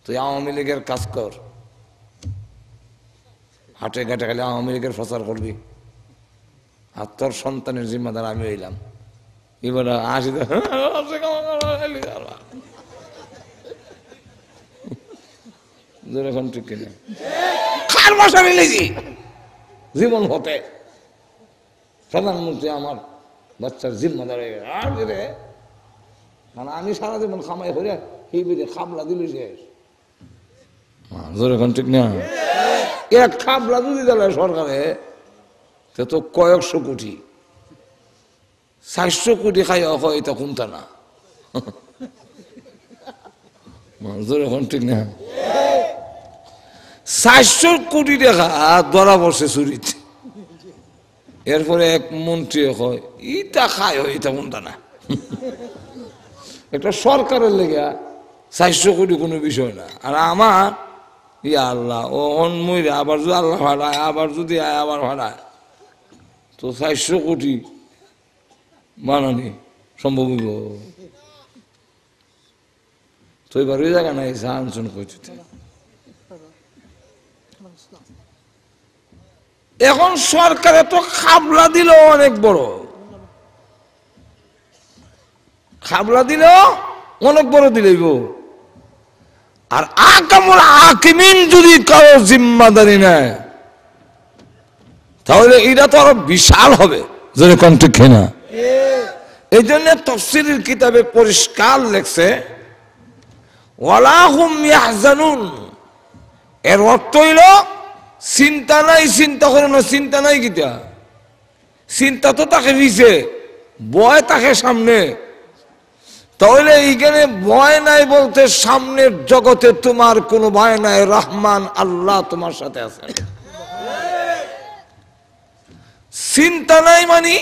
তুই আওয়ামী লীগের কাজ কর, হাটে ঘাটে খালি আওয়ামী লীগের প্রচার করবি, আর তোর সন্তানের জিম্মাদার আমি হইলাম, এবার আসি এখন ঠিক কিনা কার বাসা মিলেছি জীবন হতে প্রধানমন্ত্রী আমার বাচ্চার জিম্মাদার হয়ে গেছে। আর রে মানে আমি সারা জীবন খামাই হয়ে এই বিধে খাবলা দিল শেষ। এখন ঠিক না, এক খাবলা যদি দিল সরকারে তো কয়েকশো কোটি 400 কোটি খাই হয় এটা কোনটা না। এখন ঠিক না, 400 কোটি টাকা ধরা পড়ছে চুরিতে, এরপরে এক মন্ত্রী হয় ইটা খায় এটা কোনটা না। একটা সরকারের লেগে 400 কোটি কোনো বিষয় না। আর আমার ইয়া আল্লাহ ও মইরে আবার যদি আল্লাহ ভাড়ায় আবার যদি আবার ভাড়ায় তো 400 কোটি বানানি সম্ভব হইব তো? এবার ওই জায়গা নাই আনশন করতে। এখন সরকারে তো খাবলা দিল অনেক বড়, খাবলা দিল অনেক বড় দিলেইব। আর আকামুল হাকিমিন যদি কারো জিম্মাদারি নেয় তাহলে এটা তো আরো বিশাল হবে, যদি কন্ট্যাক্ট না। এই জন্য তাফসীরের কিতাবে পরিষ্কার লেখছে ওয়ালা হুম ইয়াহজানুন, এর অর্থ হইল চিন্তা নাই, চিন্তা করে না, চিন্তা নাই কিটা, চিন্তা তো তাকে দিছে, ভয় তাকে সামনে। তাহলে এইখানে ভয় নাই বলতে সামনের জগতে তোমার কোনো ভয় নাই, রহমান আল্লাহ তোমার সাথে আছেন। চিন্তা নাই মানে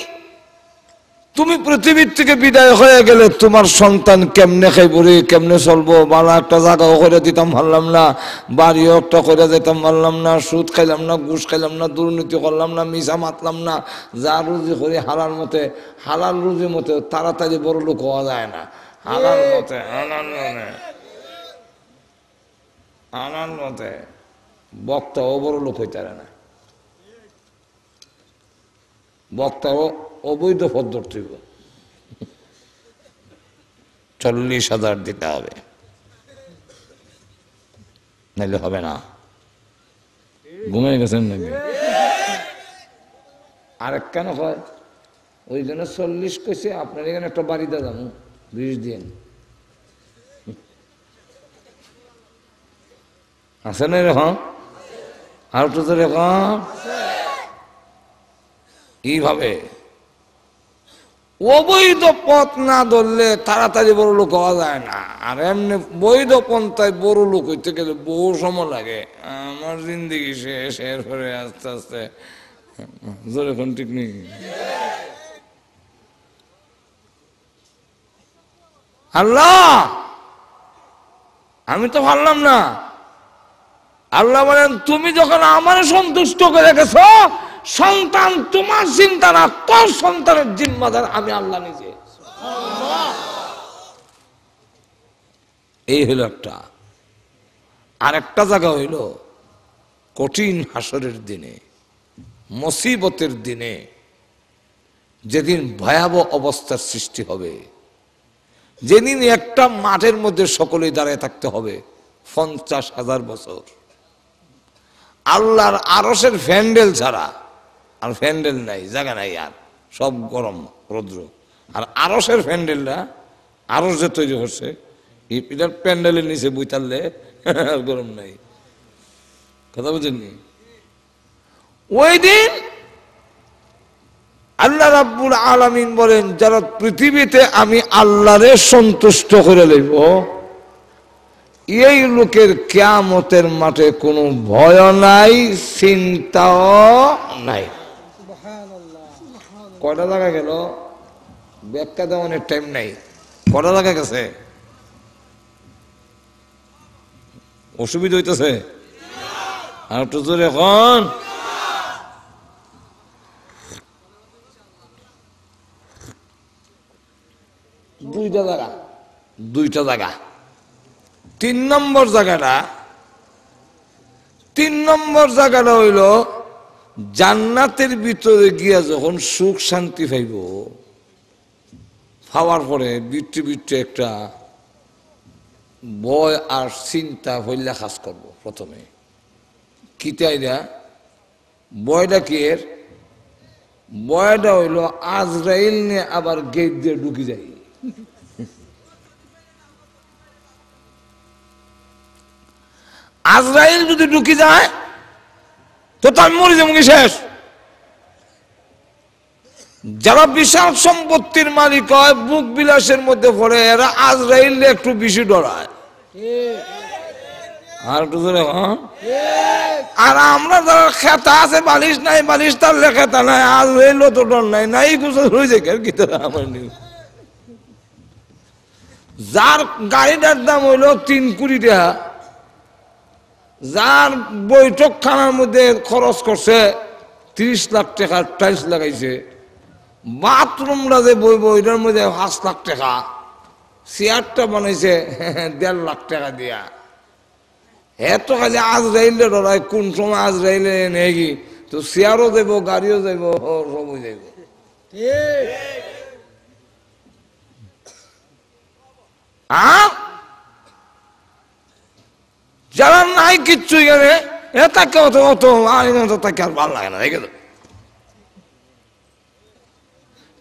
তুমি পৃথিবীর থেকে বিদায় হয়ে গেলে তোমার সন্তান কেমনে খাইব রে, কেমনে চলবো, ভালো একটা জায়গাও করে দিতাম পারলাম না, বাড়িও একটা করে দিতাম পারলাম না, সুদ খাইলাম না, ঘুষ খাইলাম না, দুর্নীতি করলাম না, মিশা মাতলাম না, যা রুজি করি হালাল মতে, হালাল রুজি মতে তাড়াতাড়ি বড় লোক হওয়া যায় না। হালাল মতে হালাল মতে বক্তাও বড় লোক হইতে পারে না, বক্তাও অবৈধ পদ্ধতি 40,000 দিতে হবে, নাইলে হবে না। ঘুমিয়ে গেছেন নাকি? আরেক কেন হয় ওই জন্য 40 কইছে, আপনার এখানে একটা বাড়িতে যাবো 20 দিন আছে না এরকম? আর তো এরকম এইভাবে অবৈধ পথ না ধরলে তাড়াতাড়ি বড় লোক হওয়া যায় না। আর এমনি বৈধ পন্থায় বড় লোক হইতে গেলে বহু সময় লাগে। আমার জিন্দিগি শেষ, এরপরে আস্তে আস্তে জোরে কোন ঠিক নেই। আল্লাহ আমি তো পারলাম না। আল্লাহ বলেন তুমি যখন আমার সন্তুষ্ট করে গেছো, সন্তান তোমার চিন্তা না, তোর সন্তানের জিম্মাদার আমি আল্লাহ নিজে। এই হইল একটা। আর একটা জায়গা হইল কঠিন হাসরের দিনে, মুসিবতের দিনে, যেদিন ভয়াবহ অবস্থার সৃষ্টি হবে, যেদিন একটা মাঠের মধ্যে সকলেই দাঁড়িয়ে থাকতে হবে 50,000 বছর, আল্লাহর আরশের ফ্যান্ডেল ছাড়া আর ফ্যান্ডেল নাই, জায়গা নাই, আর সব গরম রৌদ্র। আর আরশের ফ্যান্ডেলটা আরশ যে তৈরি করছে এটার প্যান্ডেলের নিচে বইতালে আর গরম নাই। কথা বুঝেননি? ওই দিন আল্লাহ রাব্বুল আলামিন বলেন যারা পৃথিবীতে আমি আল্লাহরে সন্তুষ্ট করে লইব এই লোকের কিয়ামতের মাঠে কোনো ভয় নাই, চিন্তাও নাই। কয়টা জায়গা গেল? ব্যাখ্যা দেওয়ার টাইম নাই। কয়টা জায়গা গেছে? অসুবিধা হইতেছে? আর একটু জোরে এখন। দুইটা জায়গা। 3 নম্বর জায়গাটা হইল জান্নাতের ভিতরে গিয়া যখন সুখ শান্তি পাইব, পাওয়ার পরে বিট্টে একটা ভয় আর চিন্তা হইলা কাজ করবো। প্রথমে কিতাইরা ভয়টা কি এর? ভয়টা হইল আজরাইল নিয়ে আবার গেট দিয়ে ঢুকি যায়। আজরাইল যদি ঢুকি যায় তো তার মরে যাবো কি শেষ। যারা বিশাল সম্পত্তির মালিক হয়, বুক বিলাসের মধ্যে পড়ে, এরা আজরাইল একটু বেশি ডরায়। আর একটু ধরে আর আমরা যারা খেতা আছে, বালিশ নাই, বালিশ তার খেতা নাই, আজরাইল তো ডর নাই, নাই গুছল হয়ে যায়। আমার যার গাড়িটার দাম হইল 3 কোটি টাকা, যার বৈঠক খানার মধ্যে খরচ করছে 30 লাখ টাকা টাইলস লাগাইছে, বাথরুমটা যে বইব ওইটার মধ্যে 5 লাখ টাকা, চেয়ারটা বানাইছে 1.5 লাখ টাকা দিয়া। এত খালি আজরাইলে ডরায়, কোন সময় আজরাইলে নেই তো চেয়ারও যাইব, গাড়িও যাইব, সবই যাইব। যারা নাই কিচ্ছু এখানে তাকে অত অত তাকে আর ভালো লাগে না। দেখে তো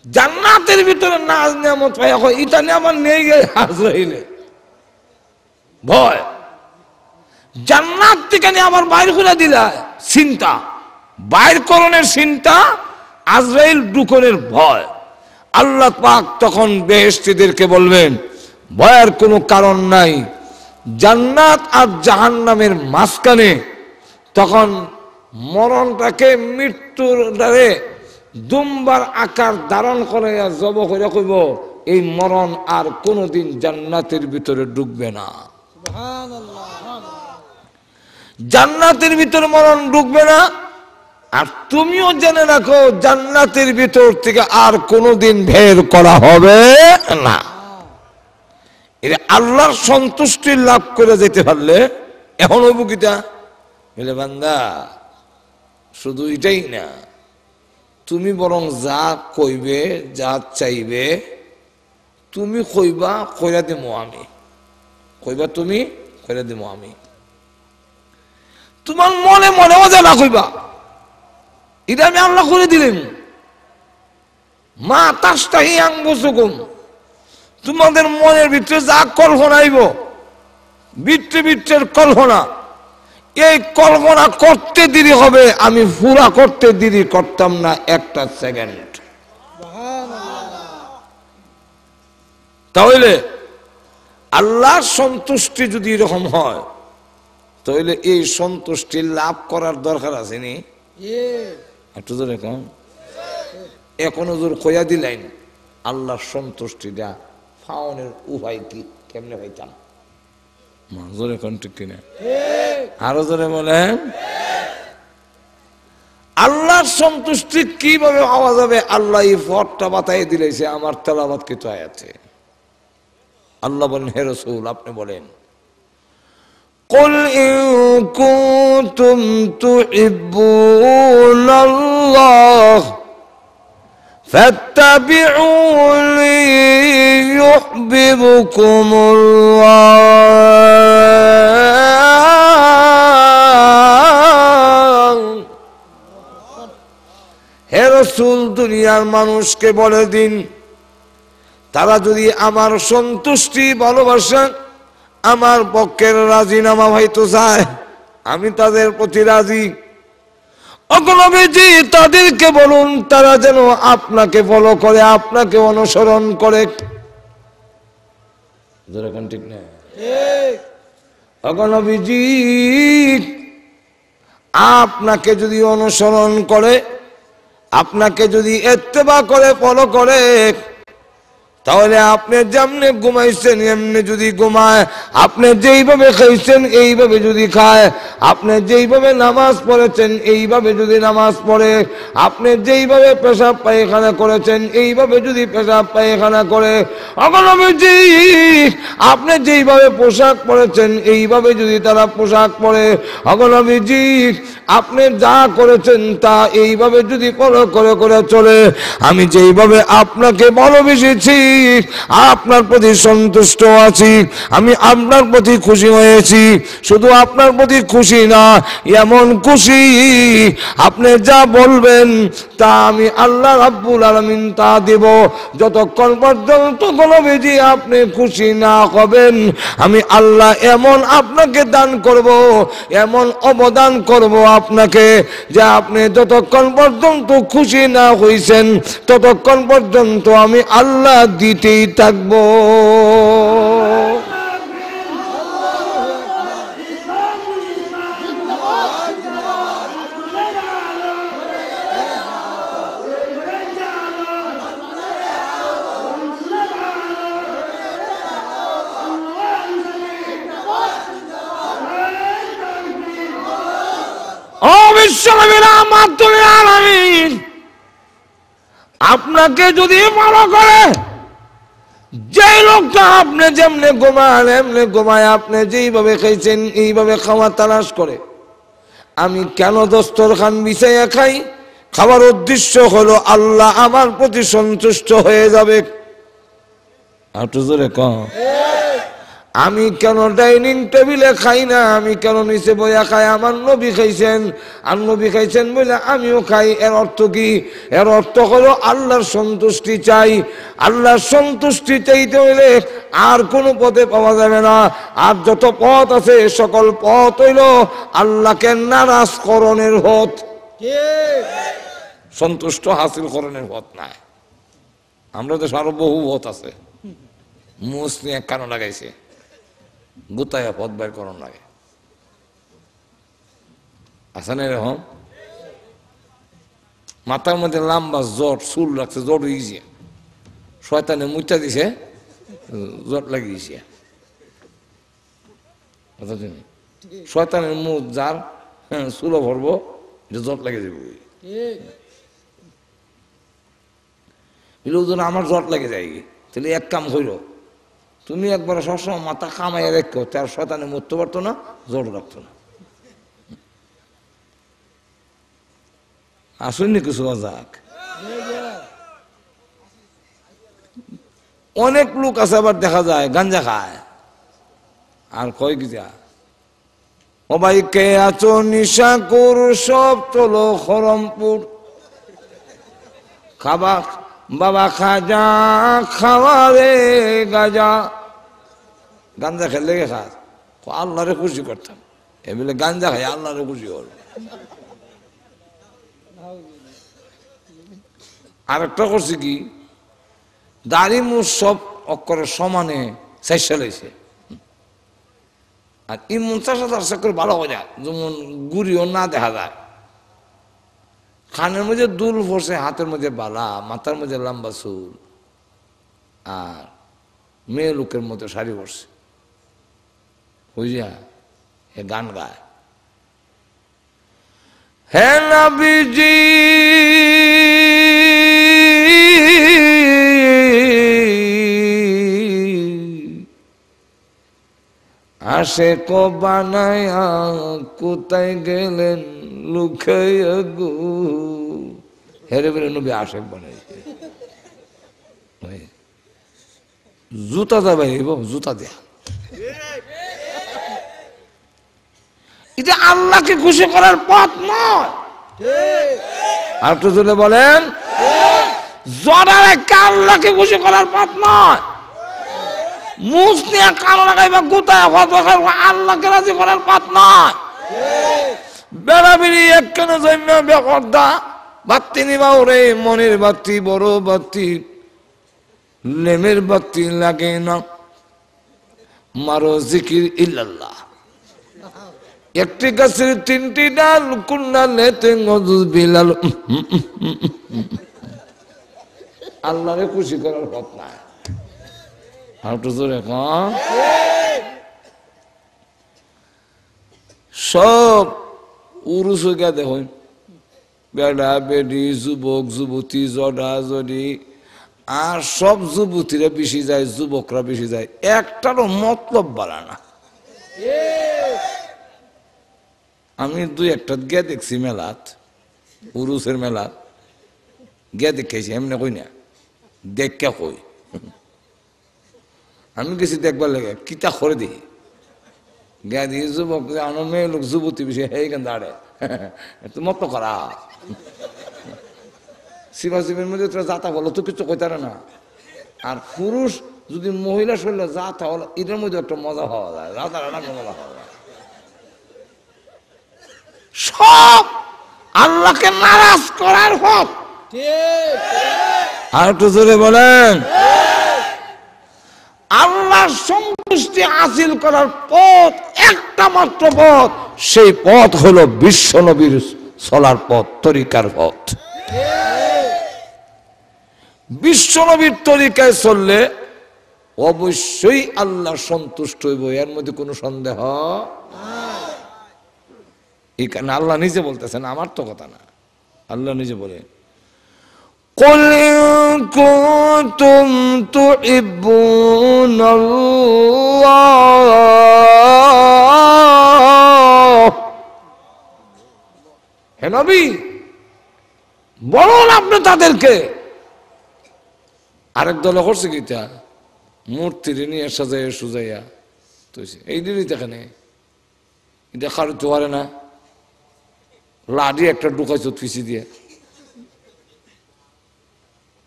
জান্নাতের ভিতরে নাজ নিয়ামত পাই, এটা নিয়ে আমার নেই গে আজরাইলে ভয়। জান্নাত থেকে নিয়ে আবার বাইর করে দিলা চিন্তা, বাইর করণের চিন্তা, আজরাইল ঢুকনের ভয়। আল্লাহ পাক তখন বেহেশতীদেরকে বলবেন ভয়ের কোনো কারণ নাই। জান্নাত আর জাহান্নামের মাঝখানে তখন মরণটাকে মৃত্যুর দ্বারে দুম্বার আকার ধারণ করে জব করে কইব এই মরণ আর কোনোদিন জান্নাতের ভিতরে ঢুকবে না। জান্নাতের ভিতরে মরণ ঢুকবে না। আর তুমিও জেনে রাখো জান্নাতের ভিতর থেকে আর কোনোদিন বের করা হবে না। এটা আল্লাহর সন্তুষ্টি লাভ করে যেতে পারলে এখন হইব কিটা বলে বান্দা, শুধু এটাই না, তুমি বরং যা কইবে, যা চাইবে তুমি কইবা, কইরা দেবো আমি। কইবা তুমি, কইরা দেবো আমি। তোমার মনে মনে মজা না কইবা, এটা আমি আল্লাহ করে দিলেন। মা তাস্তাহি আংবসুকুম, তোমাদের মনের ভিতরে যা কল্পনা আইব, বিট্টের কল্পনা, এই কল্পনা করতে দেরি হবে, আমি পুরা করতে দেরি করতাম না 1 সেকেন্ড। তাহলে আল্লাহর সন্তুষ্টি যদি এরকম হয়, তাহলে এই সন্তুষ্টি লাভ করার দরকার আছে নি? একটু জোরে কম, এখনো জোর কইয়া দিলেন আল্লাহর সন্তুষ্টিটা ফাউনের উপায় কি, কেমনে পাইতাম? জোরে কোন ঠিক কিনা? আরো জোরে বলেন। আল্লাহর সন্তুষ্টি কিভাবে পাওয়া যাবে? আল্লাহ এই পথটা বাতাই দিলেছে আমার তেলাওয়াত কিছু আয়াতে। আল্লাহ বলেন, হে রাসূল আপনি বলেন, কুল ইন কুনতুম তুহিব্বুনাল্লাহ ফাত্তাবিউনি ইউহিব্বুকুমুল্লাহ। হে রাসূল দুনিয়ার মানুষকে বলে দিন, তারা যদি আমার সন্তুষ্টি ভালোবাসা, আমার পক্ষের রাজিনামা হয়তো চায়, আমি তাদের প্রতি রাজি। নবীজি তাদেরকে বলুন তারা যেন আপনাকে ফলো করে, আপনাকে অনুসরণ করে। ঠিক না? নবীজি আপনাকে যদি অনুসরণ করে, আপনাকে যদি ইত্তেবা করে, ফলো করে, তাহলে আপনি যেমনি ঘুমাইছেন এমনি যদি ঘুমায়, আপনি যেইভাবে খাইছেন এইভাবে যদি খায়, আপনি যেইভাবে নামাজ পড়েছেন এইভাবে যদি নামাজ পড়ে, আপনি যেইভাবে পেশাব পায়খানা করেছেন এইভাবে যদি পেশাব পায়খানা করে, নবীজি আপনি যেইভাবে পোশাক পরেছেন এইভাবে যদি তারা পোশাক পরে, নবীজি আপনি যা করেছেন তা এইভাবে যদি ফলো করে করে চলে, আমি যেইভাবে আপনাকে ভালোবেসেছি, আপনার প্রতি সন্তুষ্ট আছি, আমি আপনার প্রতি খুশি হয়েছি, শুধু আপনার প্রতি খুশি না, এমন খুশি আপনি যা বলবেন তা আমি আল্লাহ রাব্বুল আলামিন তা দেব। যতক্ষণ পর্যন্ত নবীজি আপনি খুশি না হবেন, আমি আল্লাহ এমন আপনাকে দান করব, এমন অবদান করব আপনাকে, যে আপনি যতক্ষণ পর্যন্ত খুশি না হইছেন ততক্ষণ পর্যন্ত আমি আল্লাহ দিতেই থাকবো। আপনাকে যদি ভালো করে, যে লোকটা আপনি যেমনে ঘুমান এমনি ঘুমায়, আপনি যেইভাবে খাইছেন এইভাবে খাওয়া তালাশ করে, আমি কেন দস্তরখান বিছাইয়া খাই? খাওয়ার উদ্দেশ্য হলো আল্লাহ আমার প্রতি সন্তুষ্ট হয়ে যাবে। আমি কেন ডাইনিং টেবিলে খাই না, আমি কেন নিচে বইয়া খাই? আমার নবী খাইছেন, আর নবী খাইছেন বলে আমিও খাই। এর অর্থ কি? এর অর্থ হলো আল্লাহর সন্তুষ্টি চাই। আল্লাহর সন্তুষ্টি চাইতে হইলে আর কোনো পথে পাওয়া যাবে না। আর যত পথ আছে সকল পথ হইল আল্লাহকে নারাজ করণের পথ, সন্তুষ্ট হাসিল করণের পথ নাই। আমরা তো আরো বহু পথ আছে, মুসলিম এক কারণ লাগাইছে, গুতায়া পথ বের করণ লাগে, আছে না এরকম? মাথার মধ্যে লম্বা জট চুল রাখছে, জট হয়েছে, শয়তানে মুচা দিছে, জট লাগিয়েছে। শয়তানের মুখ যার চুলো ভরবো, এটা জট লাগিয়ে দেব। আমার জট লাগে যায়, তাহলে এক কাম হইল, তুমি একবার সবসময় মাথা কামাইয়া রেখো, তার শয়তানে মরতে পারতো না, জট রাখতো না। আসেননি কিছু যাক। অনেক লোক আছে আবার দেখা যায় গাঞ্জা খায় আর কয় কি যা, ও ভাই কে আছো নিশাকুর, সব চলো খরমপুর, খাবা বাবা খাজা খাওয়ারে গাজা। গাঞ্জা খেলে খাস, আল্লাহরে খুশি করতাম, এগুলো গাঞ্জা খাই আল্লাহরে খুশি হল। আরেকটা করছে কি, দাড়ি মুখ সব অক্ষরের সমানে চাইছে লাইছে, আর ইমন চাষা করে ভালো হয়ে যায়, যেমন গুড়িও না দেখা যায়। খানের মধ্যে দুল পড়ছে, হাতের মধ্যে বালা, মাথার মধ্যে লম্বা চুল, আর মেয়ে লোকের মতো শাড়ি পরছে, বুঝিয়া এ গান গায়, হে নবীজি আসে কো বানায়া কোথায় গেলেন লুকাইয়া গো। হেরে বেরে নবী আশেক বানাইছে, জুতা দা ভাই, জুতা দেয়া। এটা আল্লাহকে খুশি করার পথ নয়। আর একটু জোরে বলেন, জড়ার একটা আল্লাহকে খুশি করার পথ নয়। মুখ নিয়ে কালো লাগাইবা, গোতায় আল্লাহকে রাজি করার পথ নয়। বেড়াবেড়ি একখানে জন্য বেকর্দা বাতি নিবাও রে, মনের বাতি বড় বাতি, লেমের বাতি লাগে না, মারো জিকির ইল্লাল্লাহ। একটি গাছের তিনটি ডাল, কুন্ডা লেতে গজুজ বিলাল। আল্লাহরে খুশি করার পথ নাই। সব উরুস হইয়া দেখ, বেড়া বেড়ি, যুবক যুবতী, জডা জডি, আর সব যুবতীরা বেশি যায়, যুবকরা বেশি যায়, একটারও মতলব বাড়া না। আমি দুই একটা গে দেখছি মেলাত, উরুসের মেলাত গে দেখেছি, এমনি কই না, দেখা কই। আমি গেছি দেখবার লাগে, কিতা করে দেখি গে দেখি যুবক, আমার মেয়ে লোক যুবতী বেশি, হে কেন দাঁড়ে তো মত করা শিবাশিবের মধ্যে তোরা যাতা বলো তো কিছু কইতারে না। আর পুরুষ যদি মহিলা শরীরে যাতা হলো, এটার মধ্যে একটা মজা পাওয়া যায়, যাতার একটা মজা পাওয়া যায়। সব আল্লাহকে নারাজ করার পথ। আর একটু জোরে বলেন, আল্লাহর সন্তুষ্টি হাসিল করার পথ একটা মাত্র পথ, সেই পথ হলো বিশ্ব নবীর চলার পথ, তরিকার পথ। বিশ্ব নবীর তরিকায় চললে অবশ্যই আল্লাহ সন্তুষ্ট হইব, এর মধ্যে কোনো সন্দেহ। এখানে আল্লাহ নিজে বলতেছেন, আমার তো কথা না, আল্লাহ নিজে বলে, قُلْ إِن كُنتُمْ تُحِبُّونَ اللَّهَ, হে নবী বলুন আপনি তাদেরকে। আরেক দলে করছে কিটা, মূর্তি নিয়ে সাজাইয়া সুজাইয়া তো এই দিনই দেখেনে, এটা কারো তো পারে না, লাডি একটা ঢুকাইছ ফিসি দিয়ে।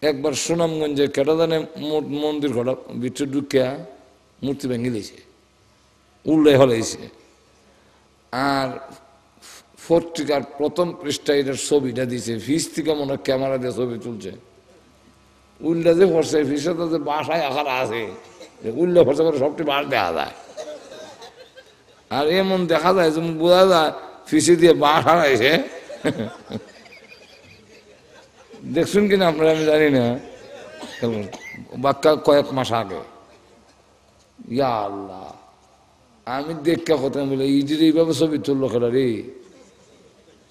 একবার সুনামগঞ্জে কেটা জানে মন্দির ঘটা ভিতরে ঢুকিয়া মূর্তি ভেঙে দিয়েছে, উল্লে হলাইছে। আর পত্রিকার প্রথম পৃষ্ঠায় এটার ছবিটা দিছে, ফিস থেকে মনে হয় ক্যামেরা দিয়ে ছবি তুলছে। উল্লা যে ফরছে ফিসটা যে বাসায় আকার আছে, উল্লে ফরছে করে সবটি বাস দেখা যায়। আর এমন দেখা যায় যে বোঝা যায় ফিসি দিয়ে বাস হারাইছে। দেখছেন কিনা আপনারা আমি জানি না, বাক্কা কয়েক মাস আগে। ইয়া আল্লাহ, আমি দেখা কথা বলে ইডির এইভাবে ছবি তুললো খেলা রে,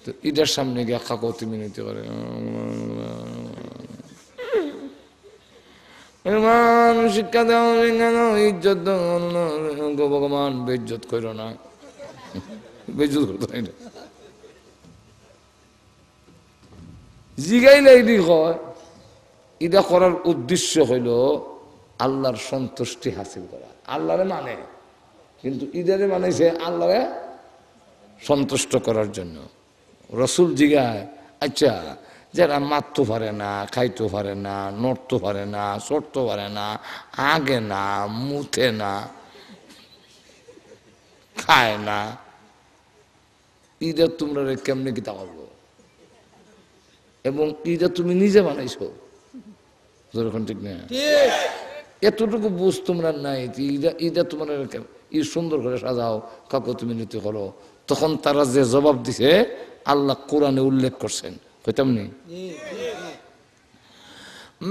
তো ইটার সামনে গিয়ে কাকতি মিনতি করে, শিক্ষা দেওয়া ইজ্জত দেওয়া, ভগবান বেজ্জত করো না, বেজ্জত করতে হয় না। জিগাইলে এটি হয়, এটা করার উদ্দেশ্য হইল আল্লাহর সন্তুষ্টি হাসিল করা। আল্লাহরে মানে, কিন্তু ইদারে মানেছে আল্লাহরে সন্তুষ্ট করার জন্য। রসুল জিগায়, আচ্ছা যারা মারতে পারে না, খাইতে পারে না, নড়তে পারে না, চড়তে পারে না, আগে না, মুথে না, খায় না, ঈদের তোমরা কেমনে কি তা করবো? এবং ঈদা তুমি নিজে বানাইছো, যখন ঠিক না এতটুকু বুঝ তোমরা নাই। ঈদা তোমার ঈদ সুন্দর করে সাজাও, কাকু তুমি নীতি করো। তখন তারা যে জবাব দিছে আল্লাহ কোরআনে উল্লেখ করছেন, কইতাম নি,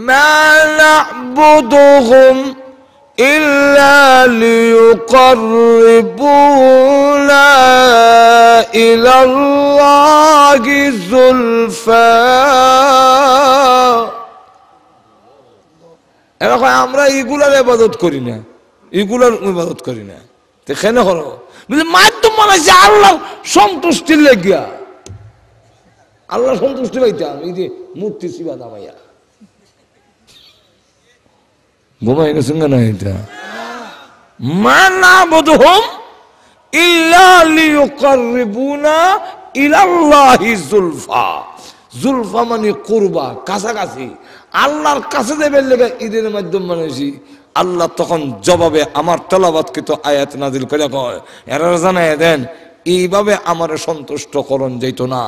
মা না'বুদুহুম ইল্লা লিয়ুকাররিবুনা ইলাল্লাহি যুলফা। এরকম আমরা এগুলার ইবাদত করি না, এগুলার ইবাদত করি না, কেন করো? মাধ্যম বানাইছে আল্লাহ সন্তুষ্টির লেগিয়া। আল্লাহ সন্তুষ্টি পাইতাম এই যে মূর্তি শিবা দামাইয়া ঘুমাই গেছেন না। এটা মা না'বুদুহুম ইল্লা লিয়ুকাররিবুনা ইলাল্লাহি যুলফা। যুলফা মানে কুরবা, কাছাকাছি, আল্লাহর কাছে দেবের লেগে ঈদের মাধ্যম বানাইছি। আল্লাহ তখন জবাবে আমার তেলাওয়াতকৃত আয়াত নাজিল করে কয়, এরা জানায় দেন এইভাবে আমার সন্তুষ্ট করণ যেত না,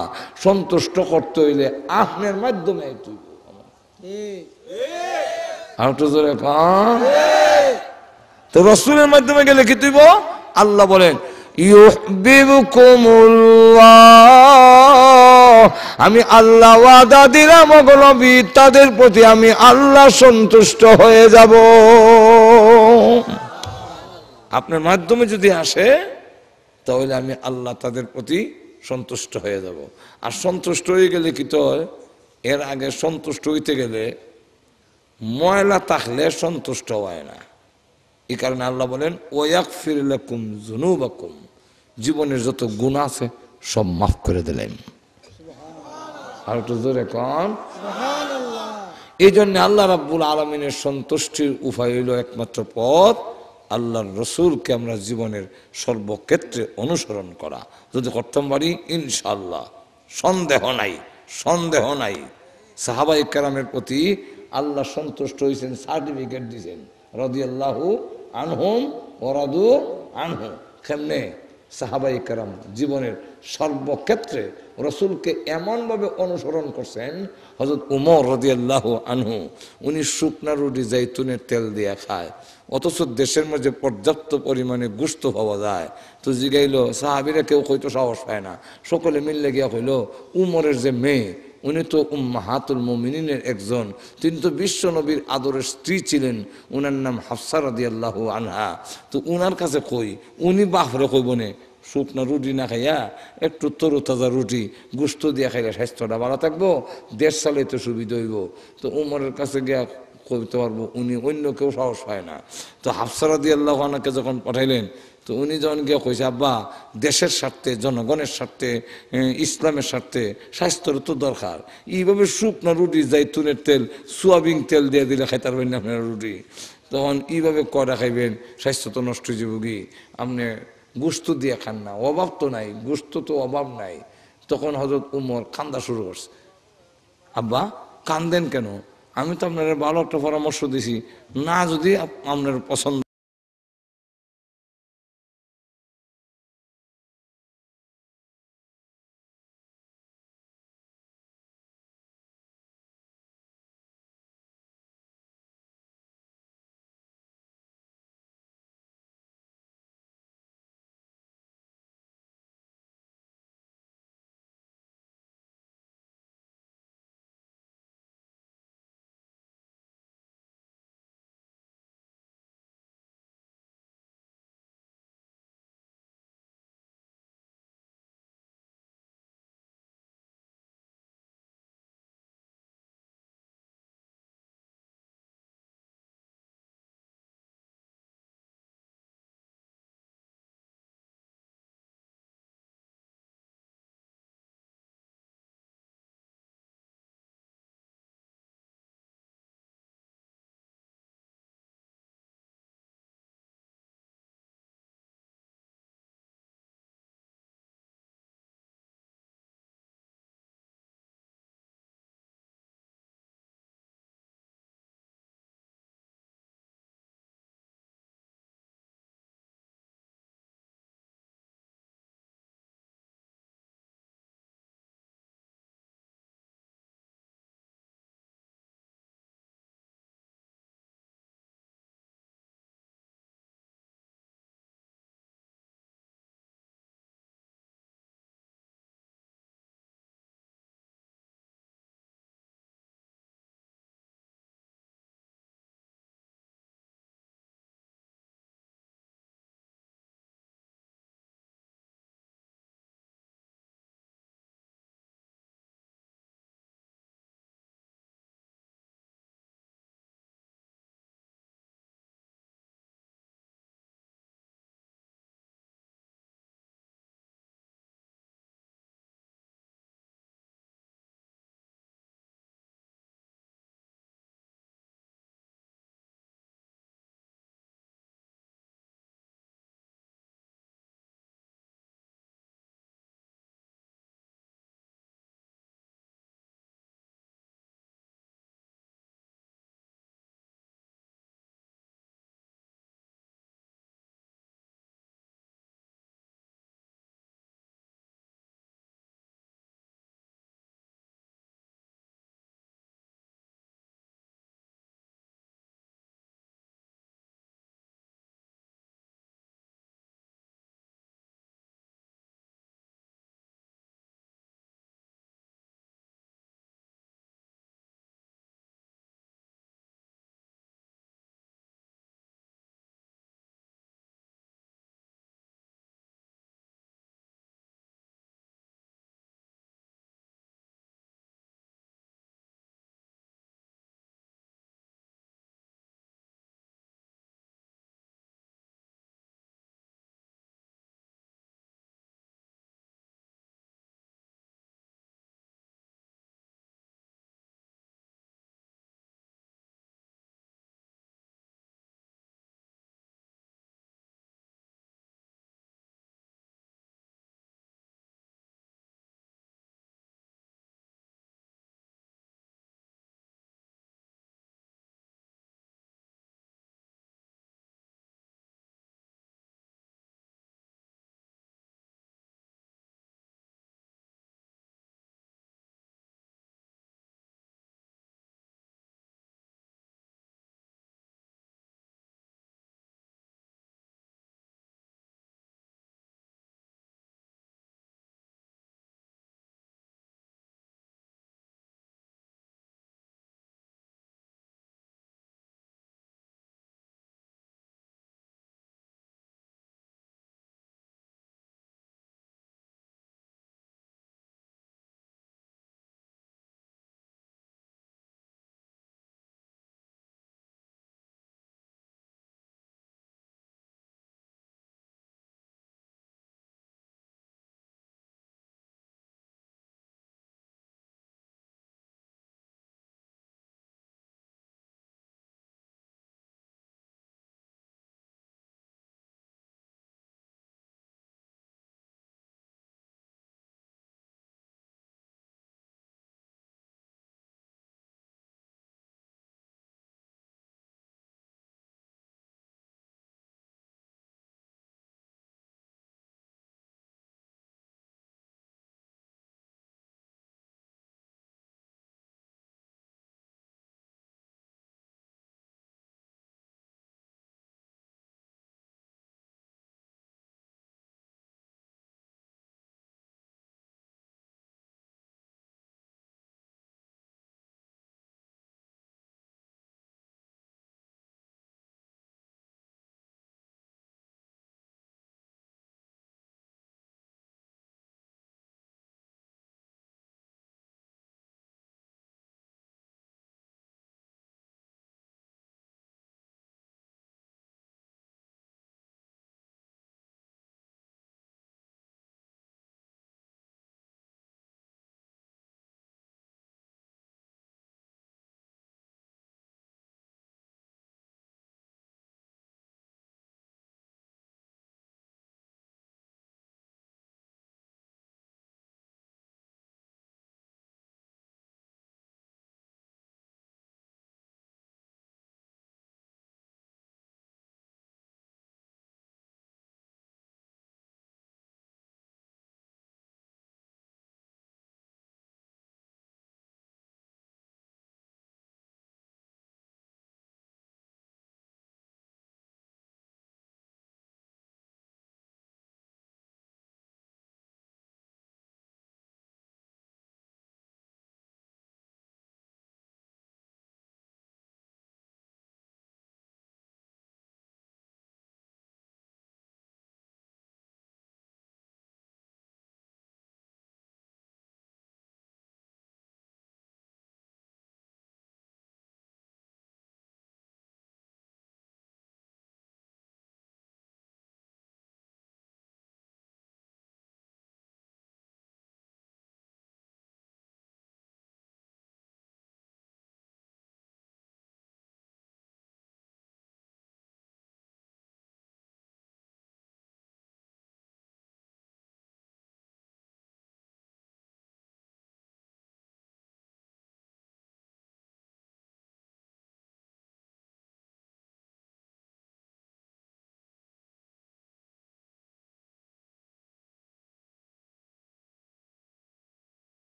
সন্তুষ্ট করতে হইলে আপনার মাধ্যমে আর তো জোরে কন। তো রাসূলের মাধ্যমে গেলে কি তুইব? আল্লাহ বলেন ইউহিব্বুকুমুল্লাহ, আমি আল্লাহ ওয়াদা দিলাম ওগো নবী, তাদের প্রতি আমি আল্লাহ সন্তুষ্ট হয়ে যাব। আপনার মাধ্যমে যদি আসে তাহলে আমি আল্লাহ তাদের প্রতি সন্তুষ্ট হয়ে যাব। আর সন্তুষ্ট হয়ে গেলে কি তো হয়? এর আগে সন্তুষ্ট হইতে গেলে ময়লা থাকলে সন্তুষ্ট হয় না। এই কারণে আল্লাহ বলেন ওয়াগফির লাকুম যুনুবাকুম, জীবনের যত গুনাহ আছে সব মাফ করে দিলেন। আর একটু জোরে কন সুবহানাল্লাহ। এই জন্য আল্লাহ রাব্বুল আলামিনের সন্তুষ্টির উপায় হইল একমাত্র পথ আল্লাহর রসুলকে আমরা জীবনের সর্বক্ষেত্রে অনুসরণ করা। যদি করতাম পারি ইনশাআল্লাহ, সন্দেহ নাই, সন্দেহ নাই, সাহাবায়ে কেরামের প্রতি আল্লাহ সন্তুষ্ট হয়েছেন, সার্টিফিকেট দিয়েছেন রাদিয়াল্লাহু আনহুম ওয়া রাদু আনহু। কেমনে? সাহাবায়ে কেরাম জীবনের সর্বক্ষেত্রে রসুলকে এমনভাবে অনুসরণ করছেন। হযরত উমর রাদিয়াল্লাহু আনহু, উনি শুকনা রুটি জাইতুনের তেল দিয়ে খায়, অথচ দেশের মধ্যে পর্যাপ্ত পরিমাণে গোশত পাওয়া যায়। তো জিগাইল সাহাবীরা, কেউ হয়তো সাহস পায় না, সকলে মিললে গিয়া কইল উমরের যে মেয়ে, উনি তো উম্মাহাতুল মুমিনিনের একজন, তিনি তো বিশ্ব নবীর আদরের স্ত্রী ছিলেন, উনার নাম হাফসা রাদিয়াল্লাহু আনহা। তো উনার কাছে কই, উনি বাপরে কইব নে শুকনা রুটি না খাইয়া একটু তরু তাজা রুটি গোশত দিয়া খাইলে স্বাস্থ্যটা ভালো থাকবো, দেশ চালাইতে সুবিধা হইব। তো উমরের কাছে গিয়া কইতে পারবো, উনি অন্য কেউ সাহস পায় না। তো হাফসা রাদিয়াল্লাহু আনহাকে যখন পাঠাইলেন, তো উনি যখন গিয়ে কইছে আব্বা, দেশের স্বার্থে, জনগণের স্বার্থে, ইসলামের স্বার্থে স্বাস্থ্যের তো দরকার, এইভাবে শুকনা রুটি জাইতুনের তেল সোয়াবিন তেল দিয়ে দিলে খাইতে পারবেন না আপনারা রুটি, তখন এইভাবে কড়া খাইবেন, স্বাস্থ্য তো নষ্ট হয়ে যাবে কি, আপনি গোশত দিয়ে খান না, অভাব তো নাই, গোশত তো অভাব নাই। তখন হযরত উমর কান্দা শুরু করছে। আব্বা কান্দেন কেন? আমি তো আপনার ভালো একটা পরামর্শ দিছি, না যদি আপনার পছন্দ